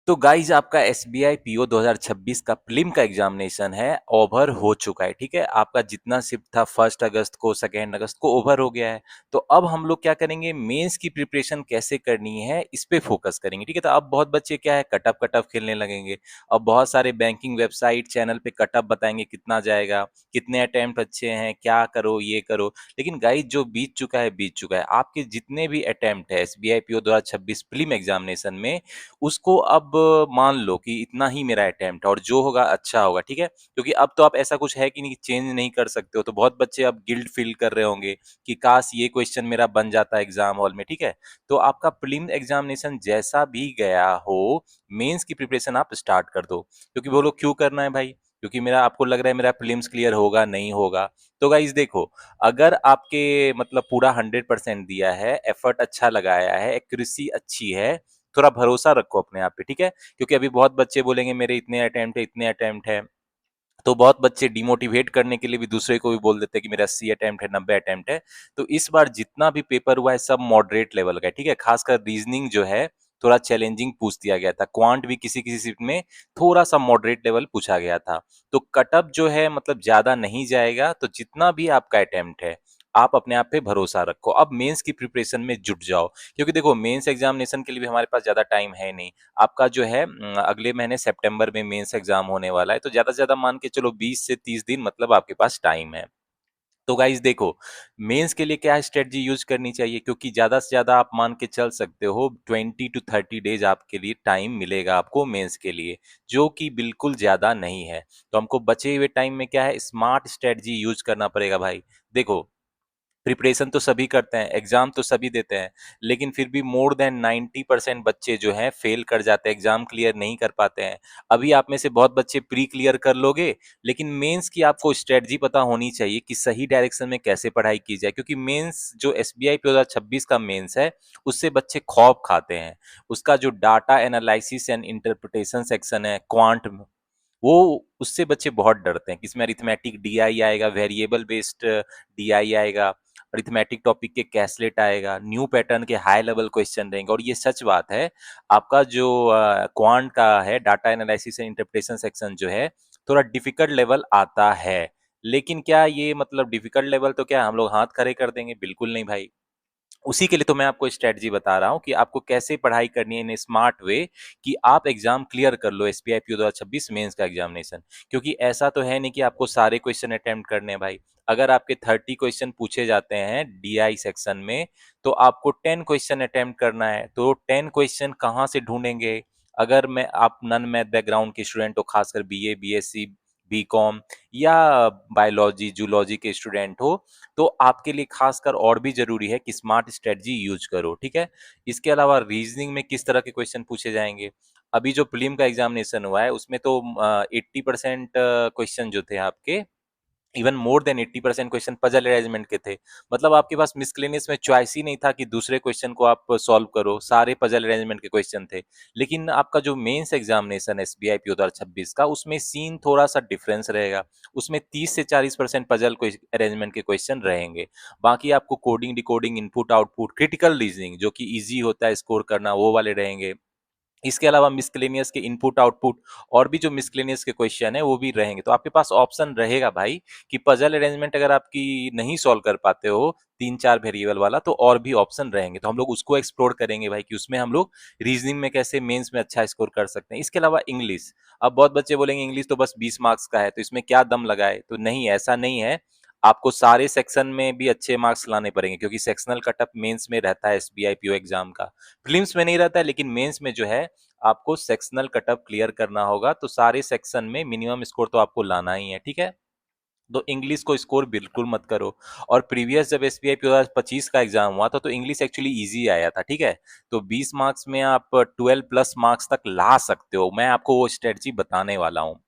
तो गाइज आपका SBI PO 2026 का प्रीलिम का एग्जामिनेशन है, ओवर हो चुका है। ठीक है, आपका जितना शिफ्ट था 1 अगस्त को, 2 अगस्त को ओवर हो गया है। तो अब हम लोग क्या करेंगे, मेंस की प्रिपरेशन कैसे करनी है इस पे फोकस करेंगे। ठीक है, तो अब बहुत बच्चे क्या है, कटअप कटअप खेलने लगेंगे। अब बहुत सारे बैंकिंग वेबसाइट चैनल पे कटअप बताएंगे कितना जाएगा, कितने अटेम्प्ट अच्छे हैं, क्या करो ये करो। लेकिन गाइज जो बीत चुका है बीत चुका है। आपके जितने भी अटेम्प्ट है एसबीआई पीओ 2026 प्रीलिम एग्जामिनेशन में, उसको अब मान लो कि इतना ही मेरा अटेम्प्ट है और जो होगा अच्छा होगा। ठीक है, क्योंकि अब तो आप ऐसा कुछ है कि नहीं, चेंज नहीं कर सकते हो। तो बहुत बच्चे अब गिल्ट फील कर रहे होंगे कि काश ये क्वेश्चन मेरा बन जाता एग्जाम हॉल में। ठीक है, तो आपका प्रीलिम एग्जामिनेशन जैसा भी गया हो, मेंस की प्रिपरेशन आप स्टार्ट कर दो। क्योंकि वो लोग क्यों करना है भाई, क्योंकि मेरा आपको लग रहा है मेरा प्रीलिम्स क्लियर होगा नहीं होगा। तो गाइस देखो, अगर आपके मतलब पूरा 100% दिया है, एफर्ट अच्छा लगाया है, एक्यूरेसी अच्छी है, थोड़ा भरोसा रखो अपने आप पे। ठीक है, क्योंकि अभी बहुत बच्चे बोलेंगे मेरे इतने अटेम्प्ट है इतने अटेम्प्ट है। तो बहुत बच्चे डिमोटिवेट करने के लिए भी दूसरे को भी बोल देते हैं कि मेरा 80 अटेम्प्ट है, 90 अटेम्प्ट है। तो इस बार जितना भी पेपर हुआ है सब मॉडरेट लेवल का है। ठीक है, खासकर रीजनिंग जो है थोड़ा चैलेंजिंग पूछ दिया गया था, क्वांट भी किसी किसी शिफ्ट में थोड़ा सा मॉडरेट लेवल पूछा गया था। तो कटअप जो है मतलब ज्यादा नहीं जाएगा। तो जितना भी आपका अटेम्प्ट है आप अपने आप पे भरोसा रखो, अब मेंस की प्रिपरेशन में जुट जाओ। क्योंकि देखो मेंस एग्जामिनेशन के लिए भी हमारे पास ज्यादा टाइम है नहीं। आपका जो है अगले महीने सितंबर में मेंस एग्जाम होने वाला है। तो ज्यादा से ज्यादा मान के चलो 20 से 30 दिन मतलब आपके पास टाइम है। तो गाइज देखो, मेंस के लिए क्या स्ट्रेटजी यूज करनी चाहिए, क्योंकि ज्यादा से ज्यादा आप मान के चल सकते हो 20 to 30 डेज आपके लिए टाइम मिलेगा आपको मेंस के लिए, जो कि बिल्कुल ज्यादा नहीं है। तो हमको बचे हुए टाइम में क्या है, स्मार्ट स्ट्रेटजी यूज करना पड़ेगा भाई। देखो, प्रिपरेशन तो सभी करते हैं, एग्जाम तो सभी देते हैं, लेकिन फिर भी मोर देन 90% बच्चे जो हैं फेल कर जाते हैं, एग्जाम क्लियर नहीं कर पाते हैं। अभी आप में से बहुत बच्चे प्री क्लियर कर लोगे, लेकिन मेंस की आपको स्ट्रेटजी पता होनी चाहिए कि सही डायरेक्शन में कैसे पढ़ाई की जाए। क्योंकि मेंस जो एसबीआई 2026 का मेंस है, उससे बच्चे खौफ खाते हैं। उसका जो data analysis and interpretation section है क्वांट, वो उससे बच्चे बहुत डरते हैं कि इसमें अरिथमेटिक डीआई आएगा, वेरिएबल बेस्ड डीआई आएगा, अरिथमेटिक टॉपिक के कैसलेट आएगा, न्यू पैटर्न के हाई लेवल क्वेश्चन रहेंगे। और ये सच बात है, आपका जो क्वांट का है data analysis and interpretation section जो है, थोड़ा डिफिकल्ट लेवल आता है। लेकिन क्या ये मतलब डिफिकल्ट लेवल तो क्या हम लोग हाथ खड़े कर देंगे, बिल्कुल नहीं भाई। उसी के लिए तो मैं आपको स्ट्रेटजी बता रहा हूँ कि आपको कैसे पढ़ाई करनी है इन स्मार्ट वे, कि आप एग्जाम क्लियर कर लो एसबीआई पीओ 2026 मेंस का एग्जामिनेशन। क्योंकि ऐसा तो है नहीं कि आपको सारे क्वेश्चन अटेम्प्ट करने हैं भाई। अगर आपके 30 क्वेश्चन पूछे जाते हैं डीआई सेक्शन में, तो आपको 10 क्वेश्चन अटेम्प्ट करना है। तो 10 क्वेश्चन कहाँ से ढूंढेंगे? अगर मैं आप नन मैथ बैकग्राउंड के स्टूडेंट हो, खासकर बीए बीएससी बीकॉम या बायोलॉजी जूलॉजी के स्टूडेंट हो, तो आपके लिए खासकर और भी जरूरी है कि स्मार्ट स्ट्रेटजी यूज करो। ठीक है, इसके अलावा रीजनिंग में किस तरह के क्वेश्चन पूछे जाएंगे। अभी जो प्रीलिम का एग्जामिनेशन हुआ है उसमें तो 80% क्वेश्चन जो थे आपके, even more than 80% question puzzle arrangement के थे। मतलब आपके पास मिसलेनियस में चॉइस ही नहीं था कि दूसरे क्वेश्चन को आप सॉल्व करो, सारे पजल अरेंजमेंट के क्वेश्चन थे। लेकिन आपका जो मेंस एग्जामिनेशन है एसबीआई पीओ 2026 का, उसमें सीन थोड़ा सा डिफरेंस रहेगा। उसमें 30 से 40% पजल अरेंजमेंट के क्वेश्चन रहेंगे। बाकी आपको coding decoding input output critical reasoning जो कि इजी होता है स्कोर करना, वो वाले रहेंगे। इसके अलावा मिसलेनियस के इनपुट आउटपुट और भी जो मिसलेनियस के क्वेश्चन है वो भी रहेंगे। तो आपके पास ऑप्शन रहेगा भाई कि पजल अरेंजमेंट अगर आपकी नहीं सॉल्व कर पाते हो, 3 4 वेरिएबल वाला, तो और भी ऑप्शन रहेंगे। तो हम लोग उसको एक्सप्लोर करेंगे भाई कि उसमें हम लोग रीजनिंग में कैसे मेंस में अच्छा स्कोर कर सकते हैं। इसके अलावा इंग्लिश, अब बहुत बच्चे बोलेंगे इंग्लिश तो बस 20 मार्क्स का है, तो इसमें क्या दम लगाए। तो नहीं, ऐसा नहीं है। आपको सारे सेक्शन में भी अच्छे मार्क्स लाने पड़ेंगे, क्योंकि सेक्शनल कटअप मेंस में रहता है एसबीआई पीओ एग्जाम का। प्रीलिम्स में नहीं रहता है, लेकिन मेंस में जो है आपको सेक्शनल कटअप क्लियर करना होगा। तो सारे सेक्शन में मिनिमम स्कोर तो आपको लाना ही है। ठीक है, तो इंग्लिश को स्कोर बिल्कुल मत करो। और प्रीवियस जब एसबीआई 2025 का एग्जाम हुआ था तो इंग्लिश एक्चुअली इजी आया था। ठीक है, तो 20 मार्क्स में आप 12+ मार्क्स तक ला सकते हो। मैं आपको वो स्ट्रेटजी बताने वाला हूँ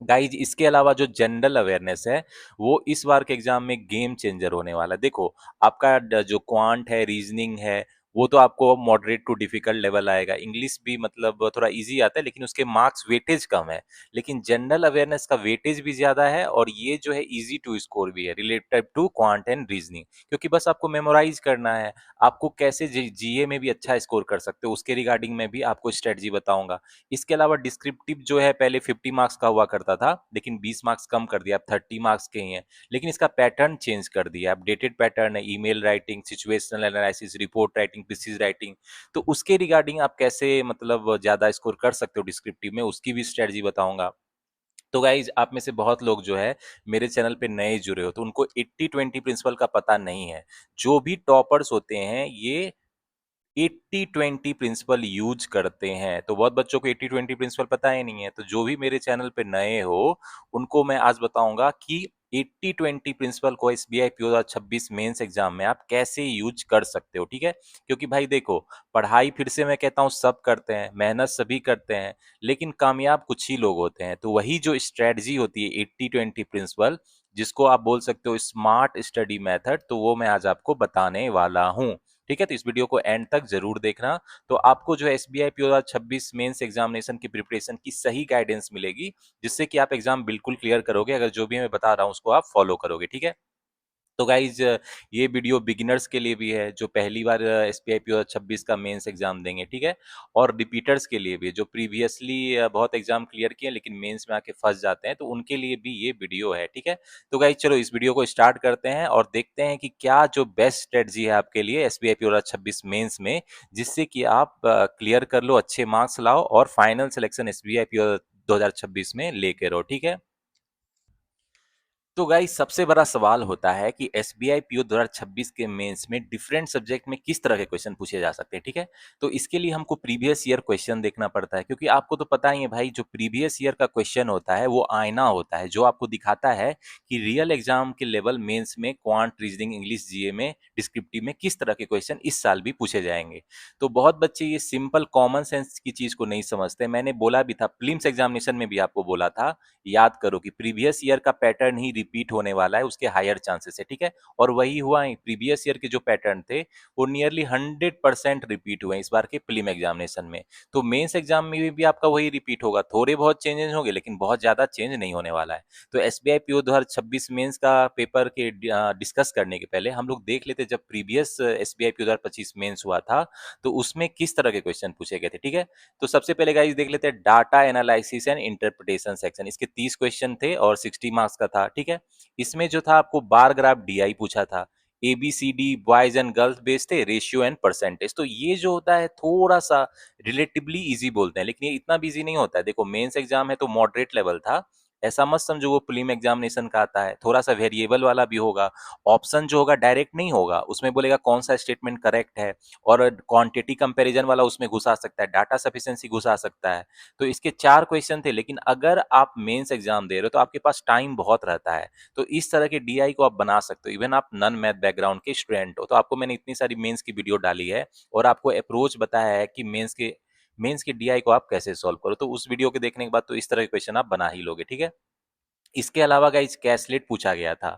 गाइज। इसके अलावा जो जनरल अवेयरनेस है, वो इस बार के एग्जाम में गेम चेंजर होने वाला है। देखो, आपका जो क्वांट है रीजनिंग है, वो तो आपको मॉडरेट टू डिफिकल्ट लेवल आएगा। इंग्लिश भी मतलब थोड़ा इजी आता है, लेकिन उसके मार्क्स वेटेज कम है। लेकिन जनरल अवेयरनेस का वेटेज भी ज्यादा है, और ये जो है इजी टू स्कोर भी है related to quant and reasoning, क्योंकि बस आपको मेमोराइज करना है। आपको कैसे जीए में भी अच्छा स्कोर कर सकते हो, उसके रिगार्डिंग में भी आपको स्ट्रेटजी बताऊंगा। इसके अलावा डिस्क्रिप्टिव जो है पहले 50 मार्क्स का हुआ करता था, लेकिन 20 मार्क्स कम कर दिया, अब 30 मार्क्स के ही है। लेकिन इसका पैटर्न चेंज कर दिया, अपडेटेड पैटर्न है, email writing, situational analysis, report writing, precis writing. तो उसके रिगार्डिंग आप कैसे मतलब ज्यादा स्कोर कर सकते हो डिस्क्रिप्टिव में, उसकी भी स्ट्रेटजी बताऊंगा। तो गाइज आप में से बहुत लोग जो है मेरे चैनल पे नए जुड़े हो, तो उनको 80-20 प्रिंसिपल का पता नहीं है। जो भी टॉपर्स होते हैं ये 80-20 प्रिंसिपल यूज करते हैं। तो बहुत बच्चों को 80-20 प्रिंसिपल पता ही नहीं है। तो जो भी मेरे चैनल पे नए हो, उनको मैं आज बताऊंगा कि 80-20 प्रिंसिपल को एसबीआई पीओ 2026 मेंस एग्जाम में आप कैसे यूज कर सकते हो, ठीक है। क्योंकि भाई देखो, पढ़ाई फिर से मैं कहता हूँ सब करते हैं, मेहनत सभी करते हैं, लेकिन कामयाब कुछ ही लोग होते हैं। तो वही जो स्ट्रेटजी होती है 80-20 प्रिंसिपल, जिसको आप बोल सकते हो स्मार्ट स्टडी मेथड, तो वो मैं आज आपको बताने वाला हूँ, ठीक है। तो इस वीडियो को एंड तक जरूर देखना। तो आपको जो है एसबीआई पीओ 2026 मेंस एग्जामिनेशन की प्रिपरेशन की सही गाइडेंस मिलेगी, जिससे कि आप एग्जाम बिल्कुल क्लियर करोगे, अगर जो भी मैं बता रहा हूँ उसको आप फॉलो करोगे, ठीक है। तो गाइज ये वीडियो बिगिनर्स के लिए भी है, जो पहली बार एसबीआई पीओ 2026 का मेंस एग्जाम देंगे, ठीक है। और रिपीटर्स के लिए भी, जो प्रीवियसली बहुत एग्जाम क्लियर किए लेकिन मेंस में आके फंस जाते हैं, तो उनके लिए भी ये वीडियो है, ठीक है। तो गाइज चलो इस वीडियो को स्टार्ट करते हैं और देखते हैं कि क्या जो बेस्ट स्ट्रेटजी है आपके लिए एसबीआई पीओ 2026 मेंस में, जिससे कि आप क्लियर कर लो, अच्छे मार्क्स लाओ और फाइनल सिलेक्शन एसबीआई पीओ 2026 में लेके रहो, ठीक है। तो गाइस सबसे बड़ा सवाल होता है कि एसबीआई पीओ 2026 के मेंस में डिफरेंट सब्जेक्ट में किस तरह के क्वेश्चन पूछे जा सकते हैं, ठीक है। तो इसके लिए हमको प्रीवियस ईयर क्वेश्चन देखना पड़ता है, क्योंकि आपको तो पता ही है भाई, जो प्रीवियस ईयर का क्वेश्चन होता है वो आईना होता है, जो आपको दिखाता है कि रियल एग्जाम के लेवल मेंस में क्वांट, रीजनिंग, इंग्लिश, जीए में, डिस्क्रिप्टिव में किस तरह के क्वेश्चन इस साल भी पूछे जाएंगे। तो बहुत बच्चे ये सिंपल कॉमन सेंस की चीज को नहीं समझते। मैंने बोला भी था, प्रीलिम्स एग्जामिनेशन में भी आपको बोला था, याद करो कि प्रीवियस ईयर का पैटर्न ही रिपीट होने वाला है, उसके हायर चांसेस है, ठीक है। और वही हुआ है, प्रीवियस ईयर के जो पैटर्न थे वो नियरली 100% रिपीट हुए इस बार के प्रीलिम एग्जामिनेशन में। तो मेंस एग्जाम में भी आपका वही रिपीट होगा, थोड़े बहुत चेंजेस होंगे लेकिन बहुत ज्यादा चेंज नहीं होने वाला है। तो एसबीआई पीओ 2026 मेंस का पेपर के डिस्कस करने के पहले हम लोग देख लेते, जब प्रीवियस एसबीआई पीओ 2025 मेंस हुआ था तो उसमें किस तरह के क्वेश्चन पूछे गए थे, ठीक है। तो सबसे पहले गाइस देख लेते हैं data analysis and interpretation section. इसके 30 क्वेश्चन थे और 60 मार्क्स का था, ठीक है। इसमें जो था आपको बार ग्राफ डीआई पूछा था, A B C D boys and girls based थे, रेशियो एंड परसेंटेज। तो ये जो होता है थोड़ा सा रिलेटिवली इजी बोलते हैं, लेकिन ये इतना भी इजी नहीं होता है। देखो मेंस एग्जाम है तो मॉडरेट लेवल था, ऐसा मत समझो वो प्रीलिम एग्जामिनेशन का आता है, थोड़ा सा वेरिएबल वाला भी होगा। ऑप्शन जो होगा डायरेक्ट नहीं होगा, उसमें बोलेगा कौन सा स्टेटमेंट करेक्ट है, और क्वांटिटी कंपैरिजन वाला उसमें घुसा सकता है, डाटा सफिशिएंसी घुसा सकता है। तो इसके 4 क्वेश्चन थे, लेकिन अगर आप मेंस एग्जाम दे रहे हो तो आपके पास टाइम बहुत रहता है, तो इस तरह के डीआई को आप बना सकते हो। इवन आप नॉन मैथ बैकग्राउंड के स्टूडेंट हो, तो आपको मैंने इतनी सारी मेंस की वीडियो डाली है और आपको अप्रोच बताया है कि मेंस के डीआई को आप कैसे सॉल्व करो। तो उस वीडियो के देखने के बाद तो इस तरह के क्वेश्चन आप बना ही लोगे, ठीक है। इसके अलावा गाइस कैसलेट पूछा गया था।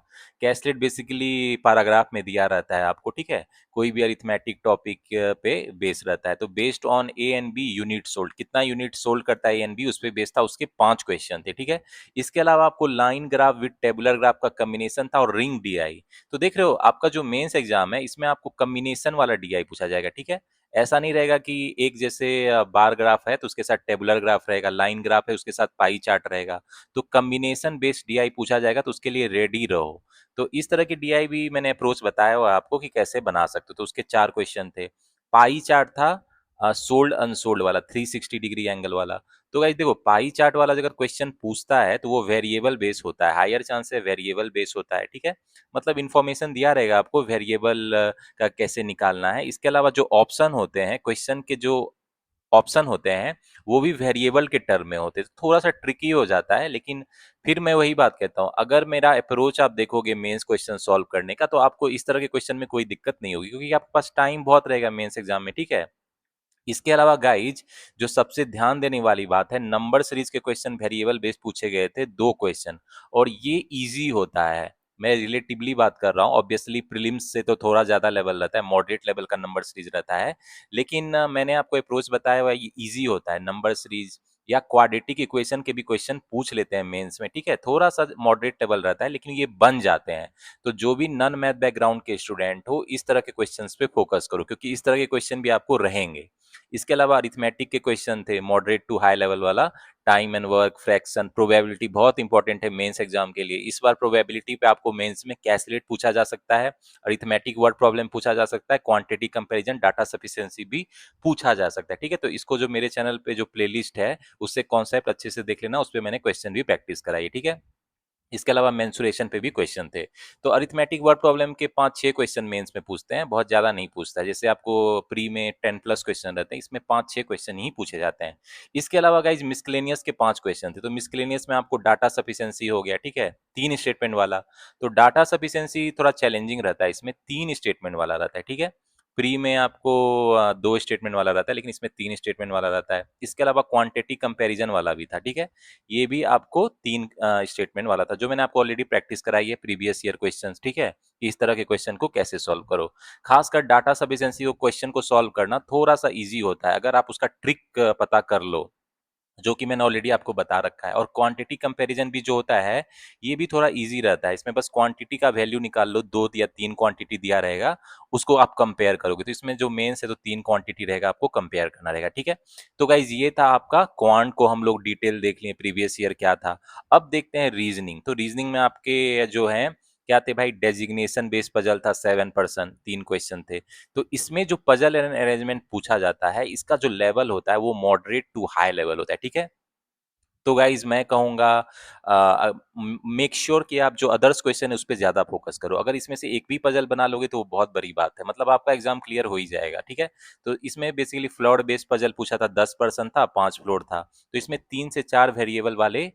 कैसलेट बेसिकली पैराग्राफ में दिया रहता है आपको, ठीक है। कोई भी अरिथमेटिक टॉपिक पे बेस रहता है, तो based on A and B unit sold, कितना यूनिट सोल्ड करता है ए एंड बी, उस पे बेस था। उसके 5 क्वेश्चन थे, ठीक है। इसके अलावा आपको line graph with tabular graph का कॉम्बिनेशन था और रिंग डीआई। तो देख रहे हो आपका जो मेंस एग्जाम है इसमें आपको कॉम्बिनेशन वाला डीआई पूछा जाएगा, ठीक है। ऐसा नहीं रहेगा कि एक जैसे बार ग्राफ है तो उसके साथ टेबुलर ग्राफ रहेगा, लाइन ग्राफ है उसके साथ पाई चार्ट रहेगा। तो कॉम्बिनेशन बेस्ड डीआई पूछा जाएगा, तो उसके लिए रेडी रहो। तो इस तरह की डीआई भी मैंने अप्रोच बताया हुआ है आपको कि कैसे बना सकते हो। तो उसके 4 क्वेश्चन थे। पाई चार्ट था सोल्ड अनसोल्ड वाला, 360 डिग्री एंगल वाला। तो गाइस देखो, पाई चार्ट वाला अगर क्वेश्चन पूछता है तो वो वेरिएबल बेस होता है, हायर चांस है वेरिएबल बेस होता है, ठीक है। मतलब इन्फॉर्मेशन दिया रहेगा आपको वेरिएबल का कैसे निकालना है। इसके अलावा जो ऑप्शन होते हैं, क्वेश्चन के जो ऑप्शन होते हैं वो भी वेरिएबल के टर्म में होते हैं, तो थोड़ा सा ट्रिकी हो जाता है। लेकिन फिर मैं वही बात कहता हूँ, अगर मेरा अप्रोच आप देखोगे मेंस क्वेश्चन सॉल्व करने का, तो आपको इस तरह के क्वेश्चन में कोई दिक्कत नहीं होगी, क्योंकि आपके पास टाइम बहुत रहेगा मेंस एग्जाम में, ठीक है। इसके अलावा गाइज जो सबसे ध्यान देने वाली बात है, नंबर सीरीज के क्वेश्चन वेरिएबल बेस्ड पूछे गए थे 2 क्वेश्चन, और ये इजी होता है। मैं रिलेटिवली बात कर रहा हूँ। ऑब्वियसली प्रीलिम्स से तो थोड़ा ज़्यादा लेवल रहता है, मॉडरेट लेवल का नंबर सीरीज रहता है। लेकिन मैंने आपको अप्रोच बताया हुआ ये ईज़ी होता है, नंबर सीरीज या क्वाड्रेटिक इक्वेशन के भी क्वेश्चन पूछ लेते हैं मेंस में, ठीक है? थोड़ा-सा मॉडरेट लेवल रहता है, लेकिन ये बन जाते हैं। तो जो भी नॉन मैथ बैकग्राउंड के स्टूडेंट हो, इस तरह के क्वेश्चंस पे फोकस करो, क्योंकि इस तरह के क्वेश्चन भी आपको रहेंगे। इसके अलावा अरिथमेटिक के क्वेश्चन थे, मॉडरेट टू हाई लेवल वाला, time and work, fraction, probability बहुत इंपॉर्टेंट है मेंस एग्जाम के लिए। इस बार प्रोबेबिलिटी पे आपको मेंस में कैलकुलेट पूछा जा सकता है, अरिथमेटिक वर्ड प्रॉब्लम पूछा जा सकता है, क्वांटिटी कंपैरिजन, डाटा सफिशिएंसी भी पूछा जा सकता है, ठीक है? तो इसको जो मेरे चैनल पे जो प्लेलिस्ट है, उससे कॉन्सेप्ट अच्छे से देख लेना, उसपे मैंने क्वेश्चन भी प्रैक्टिस कराई है, ठीक है? इसके अलावा मेंसुरेशन पे भी क्वेश्चन थे। तो अरिथमेटिक वर्ड प्रॉब्लम के 5-6 क्वेश्चन मेंस में पूछते हैं, बहुत ज़्यादा नहीं पूछता है। जैसे आपको प्री में 10 प्लस क्वेश्चन रहते हैं, इसमें 5-6 क्वेश्चन ही पूछे जाते हैं। इसके अलावा गाइस मिस्सेलेनियस के 5 क्वेश्चन थे। तो मिस्सेलेनियस में आपको डाटा सफिशिएंसी हो गया, ठीक है? 3 स्टेटमेंट वाला। तो डाटा सफिशिएंसी थोड़ा चैलेंजिंग रहता है, इसमें 3 स्टेटमेंट वाला रहता है, ठीक है? प्री में आपको 2 स्टेटमेंट वाला रहता है, लेकिन इसमें 3 स्टेटमेंट वाला रहता है। इसके अलावा क्वांटिटी कंपैरिजन वाला भी था, ठीक है? ये भी आपको 3 स्टेटमेंट वाला था, जो मैंने आपको ऑलरेडी प्रैक्टिस कराई है प्रीवियस ईयर क्वेश्चंस, ठीक है? कि इस तरह के क्वेश्चन को कैसे सॉल्व करो। खासकर डाटा सफिशिएंसी वो क्वेश्चन को सॉल्व करना थोड़ा-सा ईज़ी होता है, अगर आप उसका ट्रिक पता कर लो, जो कि मैंने ऑलरेडी आपको बता रखा है। और क्वांटिटी कंपैरिजन भी जो होता है, ये भी थोड़ा ईज़ी रहता है। इसमें बस क्वांटिटी का वैल्यू निकाल लो, 2 या 3 क्वांटिटी दिया रहेगा, उसको आप कंपेयर करोगे। तो इसमें जो मेंस है तो 3 क्वांटिटी रहेगा, आपको कंपेयर करना रहेगा, ठीक है? तो गाइज़ ये था आपका क्वांट को हम लोग डिटेल देख लिए, प्रीवियस ईयर क्या था। अब देखते हैं रीजनिंग। तो रीजनिंग में आपके जो हैं, क्या थे भाई, डेजिग्नेशन बेस्ड पजल था 7% 3 क्वेश्चन थे। तो इसमें जो पजल एंड अरेंजमेंट पूछा जाता है, इसका जो लेवल होता है वो मॉडरेट टू हाई लेवल होता है, ठीक है? तो गाइज मैं कहूंगा मेक श्योर कि आप जो अदर्स क्वेश्चन है उस पर ज्यादा फोकस करो। अगर इसमें से एक भी पजल बना लोगे तो वो बहुत बड़ी बात है, मतलब आपका एग्जाम क्लियर हो ही जाएगा, ठीक है? तो इसमें बेसिकली फ्लोर बेस्ड पजल पूछा था, 10% था, 5 फ्लोर था। तो इसमें 3 से 4 वेरिएबल वाले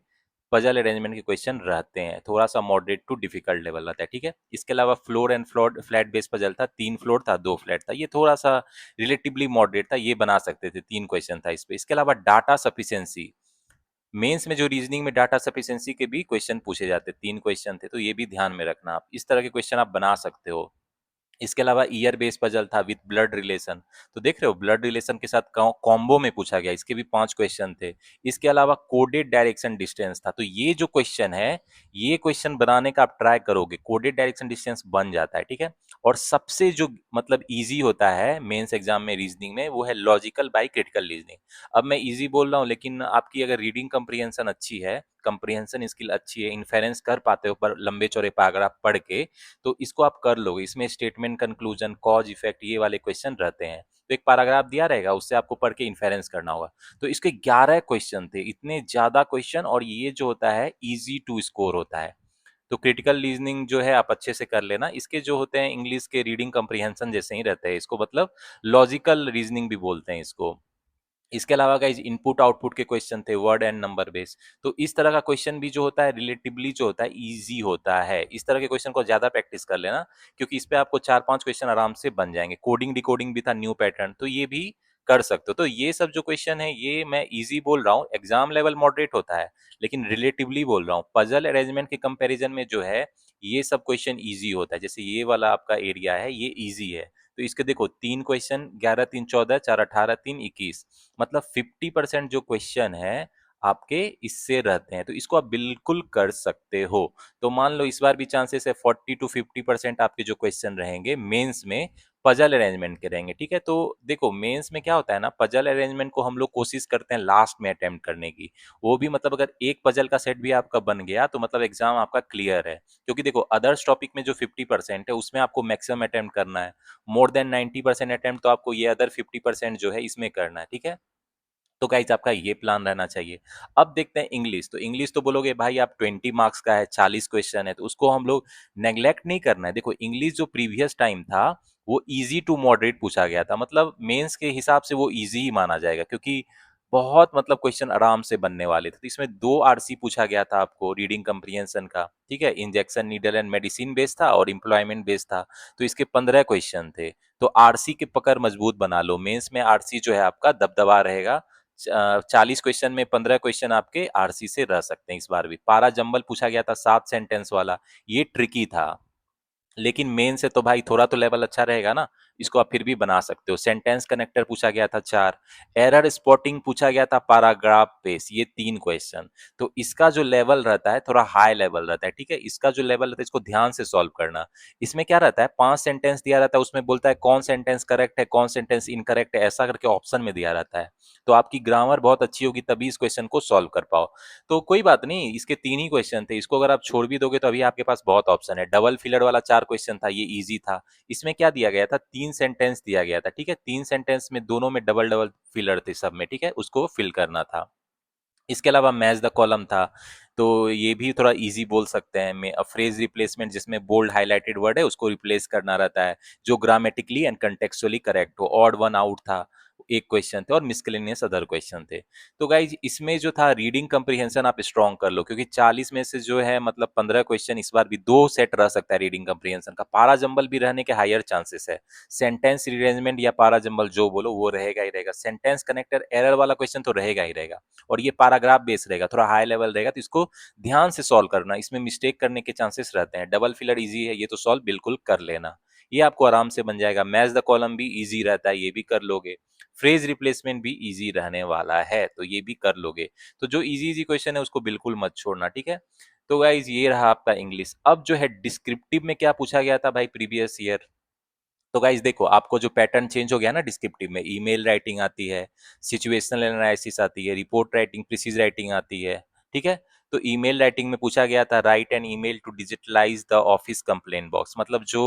पजल अरेंजमेंट के क्वेश्चन रहते हैं, थोड़ा सा मॉडरेट टू डिफिकल्ट लेवल रहता है, ठीक है? इसके अलावा floor and floor flat based puzzle था, 3 फ्लोर था, 2 फ्लैट था, ये थोड़ा सा रिलेटिवली मॉडरेट था, ये बना सकते थे, 3 क्वेश्चन था इस पे। इसके अलावा डाटा सफिशिएंसी, मेंस में जो रीजनिंग में डाटा सफिशिएंसी के भी क्वेश्चन पूछे जाते हैं, 3 क्वेश्चन थे, तो ये भी ध्यान में रखना आप, इस तरह के क्वेश्चन आप बना सकते हो। इसके अलावा ईयर बेस पजल था विद ब्लड रिलेशन। तो देख रहे हो, ब्लड रिलेशन के साथ कॉम्बो में पूछा गया, इसके भी 5 क्वेश्चन थे। इसके अलावा कोडेड डायरेक्शन डिस्टेंस था। तो ये जो क्वेश्चन है, ये क्वेश्चन बनाने का आप ट्राई करोगे, कोडेड डायरेक्शन डिस्टेंस बन जाता है, ठीक है? और सबसे जो मतलब इजी होता है मेंस एग्जाम में रीजनिंग में, वो है लॉजिकल बाई क्रिटिकल रीजनिंग। अब मैं इजी बोल रहा हूँ, लेकिन आपकी अगर रीडिंग कंप्रीहेंशन अच्छी है, कंप्रीहेंशन स्किल अच्छी है, इन्फेरेंस कर पाते हो पर लंबे चौड़े पैराग्राफ पढ़ के, तो इसको आप कर लोगे। इसमें स्टेटमेंट, कंक्लूजन, कॉज, इफेक्ट, ये वाले क्वेश्चन रहते हैं। तो एक पैराग्राफ दिया रहेगा, उससे आपको पढ़ के इन्फेरेंस करना होगा। तो इसके 11 क्वेश्चन थे, इतने ज्यादा क्वेश्चन, और ये जो होता है इजी टू स्कोर होता है। तो क्रिटिकल रीजनिंग जो है आप अच्छे से कर लेना। इसके जो होते हैं इंग्लिश के रीडिंग कंप्रीहेंशन जैसे ही रहते हैं, इसको मतलब लॉजिकल रीजनिंग भी बोलते हैं इसको। इसके अलावा गाइज इनपुट आउटपुट के क्वेश्चन थे, वर्ड एंड नंबर बेस। तो इस तरह का क्वेश्चन भी जो होता है रिलेटिवली जो होता है इजी होता है। इस तरह के क्वेश्चन को ज्यादा प्रैक्टिस कर लेना, क्योंकि इस पे आपको 4-5 क्वेश्चन आराम से बन जाएंगे। कोडिंग डिकोडिंग भी था, न्यू पैटर्न, तो ये भी कर सकते हो। तो ये सब जो क्वेश्चन है, ये मैं इजी बोल रहा हूँ, एग्जाम लेवल मॉडरेट होता है, लेकिन रिलेटिवली बोल रहा हूँ। पजल अरेंजमेंट के कंपैरिजन में जो है, ये सब क्वेश्चन इजी होता है। जैसे ये वाला आपका एरिया है, ये इजी है। तो इसके देखो 3 क्वेश्चन, 11 3 14, 4 18 3 21, मतलब 50% जो क्वेश्चन है आपके इससे रहते हैं। तो इसको आप बिल्कुल कर सकते हो। तो मान लो इस बार भी चांसेस है 40 to 50% आपके जो क्वेश्चन रहेंगे मेंस में पजल अरेंजमेंट के रहेंगे, ठीक है? तो देखो मेंस में क्या होता है ना, पजल अरेंजमेंट को हम लोग कोशिश करते हैं लास्ट में अटेम्प्ट करने की। वो भी मतलब अगर एक पजल का सेट भी आपका बन गया तो मतलब एग्जाम आपका क्लियर है। क्योंकि देखो अदर्स टॉपिक में जो 50% है उसमें आपको मैक्सिमम अटेम्प्ट करना है, मोर देन 90% अटेम्प्ट तो आपको ये अदर 50% जो है इसमें करना है, ठीक है? तो गाइज आपका ये प्लान रहना चाहिए। अब देखते हैं इंग्लिश। तो इंग्लिश तो बोलोगे भाई आप 20 मार्क्स का है, 40 क्वेश्चन है, तो उसको हम लोग नेग्लेक्ट नहीं करना है। देखो इंग्लिश जो प्रीवियस टाइम था, वो इजी टू मॉडरेट पूछा गया था, मतलब मेंस के हिसाब से वो इजी ही माना जाएगा, क्योंकि बहुत मतलब क्वेश्चन आराम से बनने वाले थे। तो इसमें 2 आरसी पूछा गया था आपको रीडिंग कंप्रीहेंशन का, ठीक है? Injection needle and medicine based था और एम्प्लॉयमेंट बेस्ड था। तो इसके 15 क्वेश्चन थे। तो आरसी के पकड़ मजबूत बना लो, मेंस में आरसी जो है आपका दबदबा रहेगा। 40 क्वेश्चन में 15 क्वेश्चन आपके आरसी से रह सकते हैं इस बार भी। पारा जंबल पूछा गया था 7 सेंटेंस वाला, ये ट्रिकी था। लेकिन मेन से तो भाई थोड़ा तो लेवल अच्छा रहेगा ना, इसको आप फिर भी बना सकते हो। सेंटेंस कनेक्टर पूछा गया था 4, एरर स्पॉटिंग पूछा गया था पैराग्राफ बेस, ये 3 क्वेश्चन। तो इसका जो लेवल रहता है थोड़ा हाई लेवल रहता है, ठीक है। इसका जो लेवल रहता है इसको ध्यान से सॉल्व करना। इसमें क्या रहता है, 5 सेंटेंस दिया रहता है, उसमें बोलता है कौन सेंटेंस करेक्ट है कौन सेंटेंस इनकरेक्ट है, ऐसा करके ऑप्शन में दिया रहता है। तो आपकी ग्रामर बहुत अच्छी होगी तभी इस क्वेश्चन को सॉल्व कर पाओ। तो कोई बात नहीं, इसके 3 ही क्वेश्चन थे, इसको अगर आप छोड़ भी दोगे तो अभी आपके पास बहुत ऑप्शन है। डबल फिलर वाला 4 क्वेश्चन था, ये इजी था। इसमें क्या दिया गया था, 3 सेंटेंस दिया गया था, ठीक है। 3 सेंटेंस में दोनों में डबल डबल फिलर थे सब में, ठीक है, उसको फिल करना था। इसके अलावा मैच द कॉलम था, तो ये भी थोड़ा इजी बोल सकते हैं। में फ्रेज रिप्लेसमेंट, जिसमें बोल्ड हाईलाइटेड वर्ड है उसको रिप्लेस करना रहता है, जो ग्रामेटिकली एंड कंटेक्चुअली करेक्ट हो। ऑड वन आउट था, एक क्वेश्चन थे, और मिसलेनियस अदर क्वेश्चन थे। तो गाइज इसमें जो था रीडिंग कंप्रीहेंशन आप स्ट्रॉन्ग कर लो, क्योंकि 40 में से जो है मतलब 15 क्वेश्चन इस बार भी 2 सेट रह सकता है रीडिंग कंप्रीहेंशन का। पारा जंबल भी रहने के हायर चांसेस है। सेंटेंस रिअरेंजमेंट या पारा जंबल जो बोलो वो रहेगा ही रहेगा। सेंटेंस कनेक्टर एरर वाला क्वेश्चन तो रहेगा ही रहेगा, और ये पैराग्राफ बेस रहेगा, थोड़ा हाई लेवल रहेगा, तो इसको ध्यान से सॉल्व करना। इसमें मिस्टेक करने के चांसेस रहते हैं। डबल फिलर इजी है, ये तो सॉल्व बिल्कुल कर लेना, ये आपको आराम से बन जाएगा। मैच द कॉलम भी इजी रहता है, ये भी कर लोगे। फ्रेज रिप्लेसमेंट भी इजी रहने वाला है, तो ये भी कर लोगे। तो जो इजी इजी क्वेश्चन है उसको बिल्कुल मत छोड़ना, ठीक है। तो गाइज ये रहा आपका इंग्लिश। अब जो है डिस्क्रिप्टिव में क्या पूछा गया था भाई प्रीवियस ईयर। तो गाइज देखो, आपको जो पैटर्न चेंज हो गया ना डिस्क्रिप्टिव में, ईमेल राइटिंग आती है, सिचुएशनल एनालिसिस आती है, रिपोर्ट राइटिंग, प्रिसीज राइटिंग आती है, ठीक है। तो ईमेल राइटिंग में पूछा गया था write an email to digitalize the office complain box, मतलब जो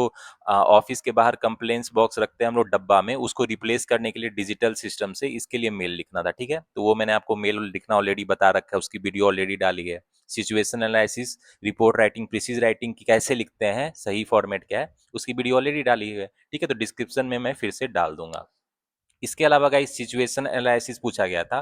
ऑफिस के बाहर कंप्लेंट्स बॉक्स रखते हैं हम लोग डब्बा में, उसको रिप्लेस करने के लिए डिजिटल सिस्टम से, इसके लिए मेल लिखना था, ठीक है। तो वो मैंने आपको मेल लिखना ऑलरेडी बता रखा है, उसकी वीडियो ऑलरेडी डाली है। Situation analysis, report writing, precis writing की कैसे लिखते हैं, सही फॉर्मेट क्या है, उसकी वीडियो ऑलरेडी डाली है, ठीक है। तो डिस्क्रिप्शन में मैं फिर से डाल दूंगा। इसके अलावा गाइस सिचुएशन एनालिसिस पूछा गया था।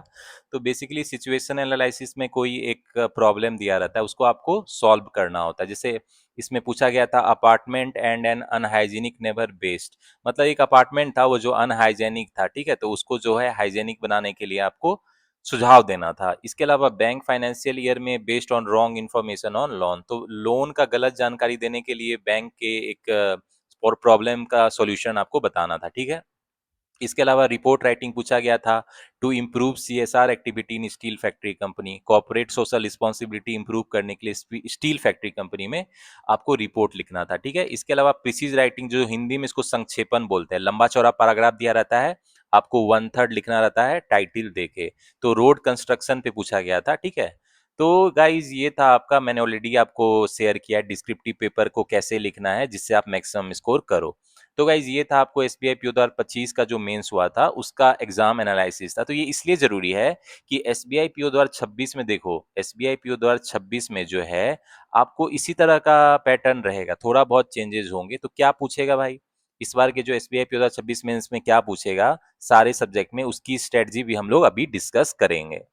तो बेसिकली सिचुएशन एनालिसिस में कोई एक प्रॉब्लम दिया रहता है, उसको आपको सॉल्व करना होता है। जैसे इसमें पूछा गया था apartment and an unhygienic neighbour based, मतलब एक अपार्टमेंट था वो जो अनहाइजेनिक था, ठीक है, तो उसको जो है हाइजेनिक बनाने के लिए आपको सुझाव देना था। इसके अलावा बैंक फाइनेंशियल ईयर में based on wrong information on loan, तो लोन का गलत जानकारी देने के लिए बैंक के एक और प्रॉब्लम का सॉल्यूशन आपको बताना था, ठीक है। इसके अलावा रिपोर्ट राइटिंग पूछा गया था, to improve CSR activity in steel factory company, corporate social responsibility improve करने के लिए स्टील फैक्ट्री कंपनी में आपको रिपोर्ट लिखना था, ठीक है। इसके अलावा प्रिसीज राइटिंग, जो हिंदी में इसको संक्षेपण बोलते हैं, लंबा चौड़ा पैराग्राफ दिया रहता है, आपको 1/3 लिखना रहता है टाइटल देके। तो रोड कंस्ट्रक्शन पे पूछा गया था, ठीक है। तो गाइज ये था आपका, मैंने ऑलरेडी आपको शेयर किया डिस्क्रिप्टिव पेपर को कैसे लिखना है जिससे आप मैक्सिमम स्कोर करो। तो गाइज ये था आपको एसबीआई पीओ 2025 का जो मेंस हुआ था उसका एग्जाम एनालिसिस था। तो ये इसलिए जरूरी है कि एसबीआई पीओ 2026 में देखो, एसबीआई पीओ 2026 में जो है आपको इसी तरह का पैटर्न रहेगा, थोड़ा बहुत चेंजेस होंगे। तो क्या पूछेगा भाई इस बार के जो एसबीआई पीओ 2026 मेंस में क्या पूछेगा सारे सब्जेक्ट में, उसकी स्ट्रेटजी भी हम लोग अभी डिस्कस करेंगे।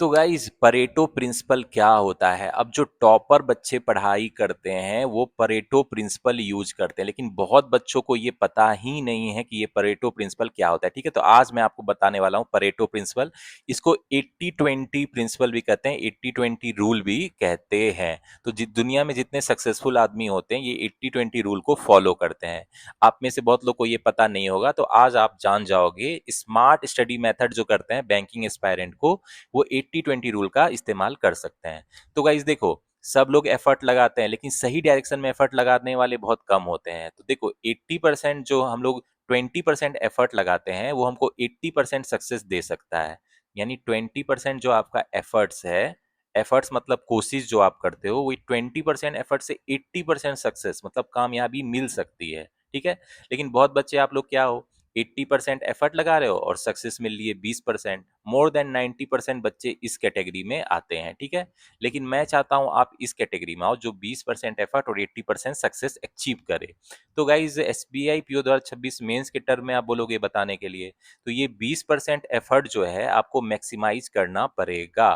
तो गाइस परेटो प्रिंसिपल क्या होता है। अब जो टॉपर बच्चे पढ़ाई करते हैं वो परेटो प्रिंसिपल यूज करते हैं, लेकिन बहुत बच्चों को ये पता ही नहीं है कि ये परेटो प्रिंसिपल क्या होता है, ठीक है। तो आज मैं आपको बताने वाला हूँ परेटो प्रिंसिपल। इसको 80-20 प्रिंसिपल भी कहते हैं, 80-20 रूल भी कहते हैं। तो दुनिया में जितने सक्सेसफुल आदमी होते हैं ये 80-20 रूल को फॉलो करते हैं। आप में से बहुत लोग को ये पता नहीं होगा, तो आज आप जान जाओगे। स्मार्ट स्टडी मेथड जो करते हैं बैंकिंग एस्पायरेंट को, वो 80-20 रूल का इस्तेमाल कर सकते हैं। तो गाइज देखो, सब लोग एफर्ट लगाते हैं लेकिन सही डायरेक्शन में एफर्ट लगाने वाले बहुत कम होते हैं। तो देखो 80% जो हम लोग 20% एफर्ट लगाते हैं वो हमको 80% सक्सेस दे सकता है। यानी 20% जो आपका एफर्ट्स है, एफर्ट्स मतलब कोशिश जो आप करते हो, वही 20% एफर्ट से 80% सक्सेस मतलब कामयाबी मिल सकती है, ठीक है। लेकिन बहुत बच्चे आप लोग क्या हो, 80% एफर्ट लगा रहे हो और सक्सेस मिल रही है 20%। मोर देन 90% बच्चे इस कैटेगरी में आते हैं, ठीक है। लेकिन मैं चाहता हूं आप इस कैटेगरी में आओ जो 20% एफर्ट और 80% सक्सेस अचीव करे। तो गाइज एसबीआई पीओ 2026 मेंस के टर्म में आप बोलोगे बताने के लिए, तो ये 20% एफर्ट जो है आपको मैक्सिमाइज करना पड़ेगा।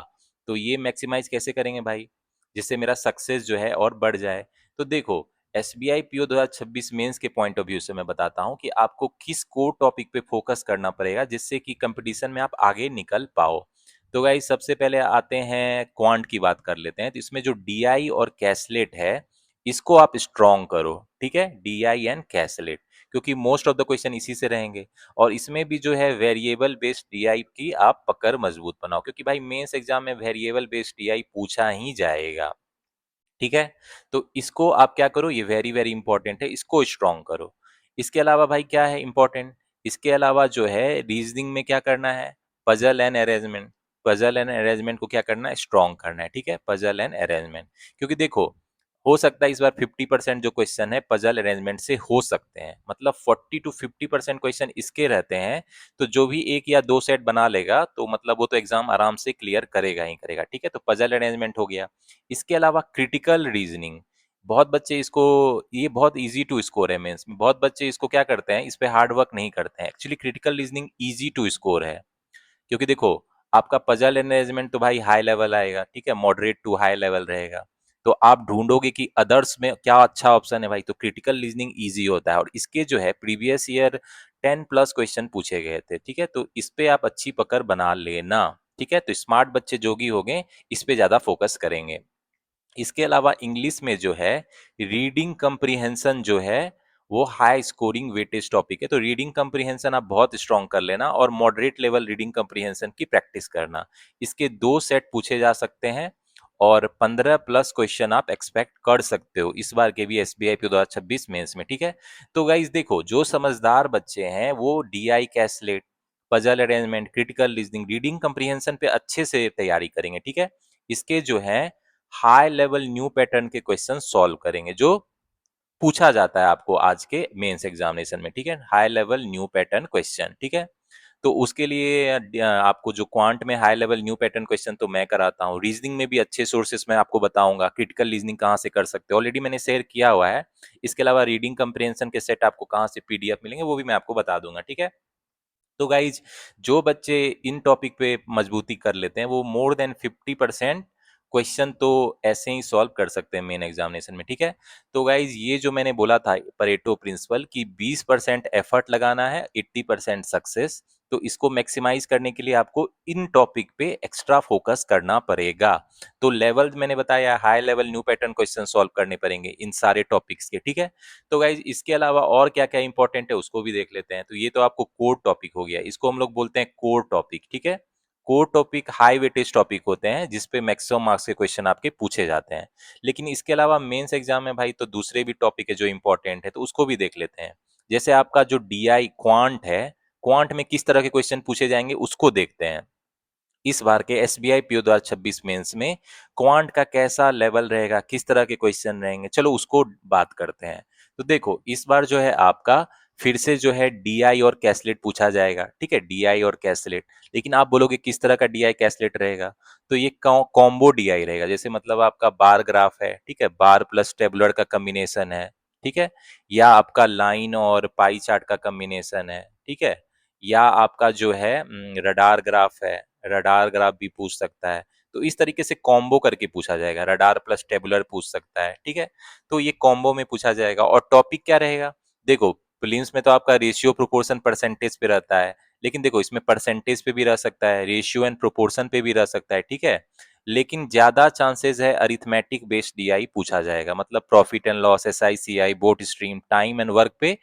तो ये मैक्सिमाइज कैसे करेंगे भाई, जिससे मेरा सक्सेस जो है और बढ़ जाए। तो देखो एसबीआई पीओ 2026 मेंस के पॉइंट ऑफ व्यू से मैं बताता हूँ कि आपको किस कोर टॉपिक पे फोकस करना पड़ेगा जिससे कि कंपटीशन में आप आगे निकल पाओ। तो गाइस सबसे पहले आते हैं क्वांट की बात कर लेते हैं। तो इसमें जो डीआई और कैसलेट है इसको आप स्ट्रॉन्ग करो, ठीक है, डीआई एंड कैसलेट, क्योंकि मोस्ट ऑफ द क्वेश्चन इसी से रहेंगे। और इसमें भी जो है वेरिएबल बेस्ड डीआई की आप पकड़ मजबूत बनाओ, क्योंकि भाई मेंस एग्जाम में वेरिएबल बेस्ड डीआई पूछा ही जाएगा, ठीक है। तो इसको आप क्या करो, ये वेरी वेरी इंपॉर्टेंट है, इसको स्ट्रॉन्ग करो। इसके अलावा भाई क्या है इंपॉर्टेंट, इसके अलावा जो है रीजनिंग में क्या करना है, puzzle and arrangement. Puzzle and arrangement को क्या करना है, स्ट्रॉन्ग करना है, ठीक है, पजल एंड अरेंजमेंट। क्योंकि देखो हो सकता है इस बार 50% जो क्वेश्चन है पजल अरेंजमेंट से हो सकते हैं, मतलब 40 to 50% क्वेश्चन इसके रहते हैं। तो जो भी एक या दो सेट बना लेगा तो मतलब वो तो एग्जाम आराम से क्लियर करेगा ही करेगा, ठीक है। तो पजल अरेंजमेंट हो गया। इसके अलावा क्रिटिकल रीजनिंग, बहुत बच्चे इसको, ये बहुत इजी टू स्कोर है मेंस में, बहुत बच्चे इसको क्या करते हैं, इस पे हार्ड वर्क नहीं करते हैं। Actually critical reasoning easy to score है, क्योंकि देखो आपका पजल एनालाइजमेंट तो भाई हाई लेवल आएगा, ठीक है, मॉडरेट टू हाई लेवल रहेगा। तो आप ढूंढोगे कि अदर्स में क्या अच्छा ऑप्शन है भाई, तो क्रिटिकल रीजनिंग इजी होता है। और इसके जो है प्रीवियस ईयर 10+ क्वेश्चन पूछे गए थे, ठीक है, तो इस पे आप अच्छी पकड़ बना लेना, ठीक है। तो स्मार्ट बच्चे जो भी होंगे इस पे ज्यादा फोकस करेंगे। इसके अलावा इंग्लिश में जो है रीडिंग कंप्रीहेंशन जो है वो हाई स्कोरिंग वेटेज टॉपिक है। तो रीडिंग कंप्रीहेंशन आप बहुत स्ट्रांग कर लेना और मॉडरेट लेवल रीडिंग कंप्रीहेंशन की प्रैक्टिस करना। इसके 2 सेट पूछे जा सकते हैं और 15+ क्वेश्चन आप एक्सपेक्ट कर सकते हो इस बार के भी एसबीआई पी 2026 मेंस में, ठीक है। तो गाइज देखो जो समझदार बच्चे हैं वो DI caselet, puzzle arrangement, critical reasoning, reading comprehension पे अच्छे से तैयारी करेंगे, ठीक है। इसके जो है हाई लेवल न्यू पैटर्न के क्वेश्चन सॉल्व करेंगे जो पूछा जाता है आपको आज के मेंस एग्जामिनेशन में, ठीक है, high level new pattern question, ठीक है। तो उसके लिए आपको जो क्वांट में high level new pattern question तो मैं कराता हूँ, रीजनिंग में भी अच्छे सोर्सेस मैं आपको बताऊंगा, क्रिटिकल रीजनिंग कहाँ से कर सकते हो ऑलरेडी मैंने शेयर किया हुआ है। इसके अलावा रीडिंग कंप्रिहेंशन के सेट आपको कहाँ से पीडीएफ मिलेंगे वो भी मैं आपको बता दूंगा, ठीक है। तो गाइज जो बच्चे इन टॉपिक पे मजबूती कर लेते हैं वो मोर देन 50% क्वेश्चन तो ऐसे ही सॉल्व कर सकते हैं मेन एग्जामिनेशन में, ठीक है। तो गाइज ये जो मैंने बोला था परेटो प्रिंसिपल कि 20% एफर्ट लगाना है, 80% सक्सेस, तो इसको मैक्सिमाइज करने के लिए आपको इन टॉपिक पे एक्स्ट्रा फोकस करना पड़ेगा। तो लेवल मैंने बताया high level new pattern question solve करने पड़ेंगे इन सारे टॉपिक्स के, ठीक है। तो गाइज इसके अलावा और क्या क्या इंपॉर्टेंट है उसको भी देख लेते हैं। तो ये तो आपको कोर टॉपिक हो गया, इसको हम लोग बोलते हैं कोर टॉपिक, ठीक है। Core topic high weightage topic होते हैं जिसपे मैक्सिमम मार्क्स के क्वेश्चन आपके पूछे जाते हैं। लेकिन इसके अलावा मेंस एग्जाम में भाई तो दूसरे भी टॉपिक है जो इंपॉर्टेंट है, तो उसको भी देख लेते हैं। जैसे आपका जो डीआई क्वांट है, क्वांट में किस तरह के क्वेश्चन पूछे जाएंगे उसको देखते हैं। इस बार के एसबीआई पीओ 2026 मेंस में क्वांट का कैसा लेवल रहेगा, किस तरह के क्वेश्चन रहेंगे, चलो उसको बात करते हैं। तो देखो इस बार जो है आपका फिर से जो है डीआई और कैसलेट पूछा जाएगा, ठीक है, डीआई और कैसलेट। लेकिन आप बोलोगे किस तरह का डीआई कैसलेट रहेगा, तो ये कॉम्बो डीआई रहेगा। जैसे मतलब आपका बार ग्राफ है, ठीक है, बार प्लस टेबुलर का कॉम्बिनेशन है, ठीक है, या आपका लाइन और पाई चार्ट का कॉम्बिनेशन है, ठीक है, या आपका जो है रडार ग्राफ है, रडार ग्राफ भी पूछ सकता है। तो इस तरीके से कॉम्बो करके पूछा जाएगा, रडार प्लस टेबुलर पूछ सकता है, ठीक है। तो ये कॉम्बो में पूछा जाएगा। और टॉपिक क्या रहेगा, देखो प्रीलिम्स में तो आपका रेशियो प्रोपोर्शन परसेंटेज पे रहता है, लेकिन देखो इसमें परसेंटेज पे भी रह सकता है, रेशियो एंड प्रोपोर्शन पे भी रह सकता है, ठीक है। लेकिन ज्यादा चांसेस है अरिथमेटिक बेस्ड डीआई पूछा जाएगा, मतलब profit and loss, SI CI, boat stream, time and work पे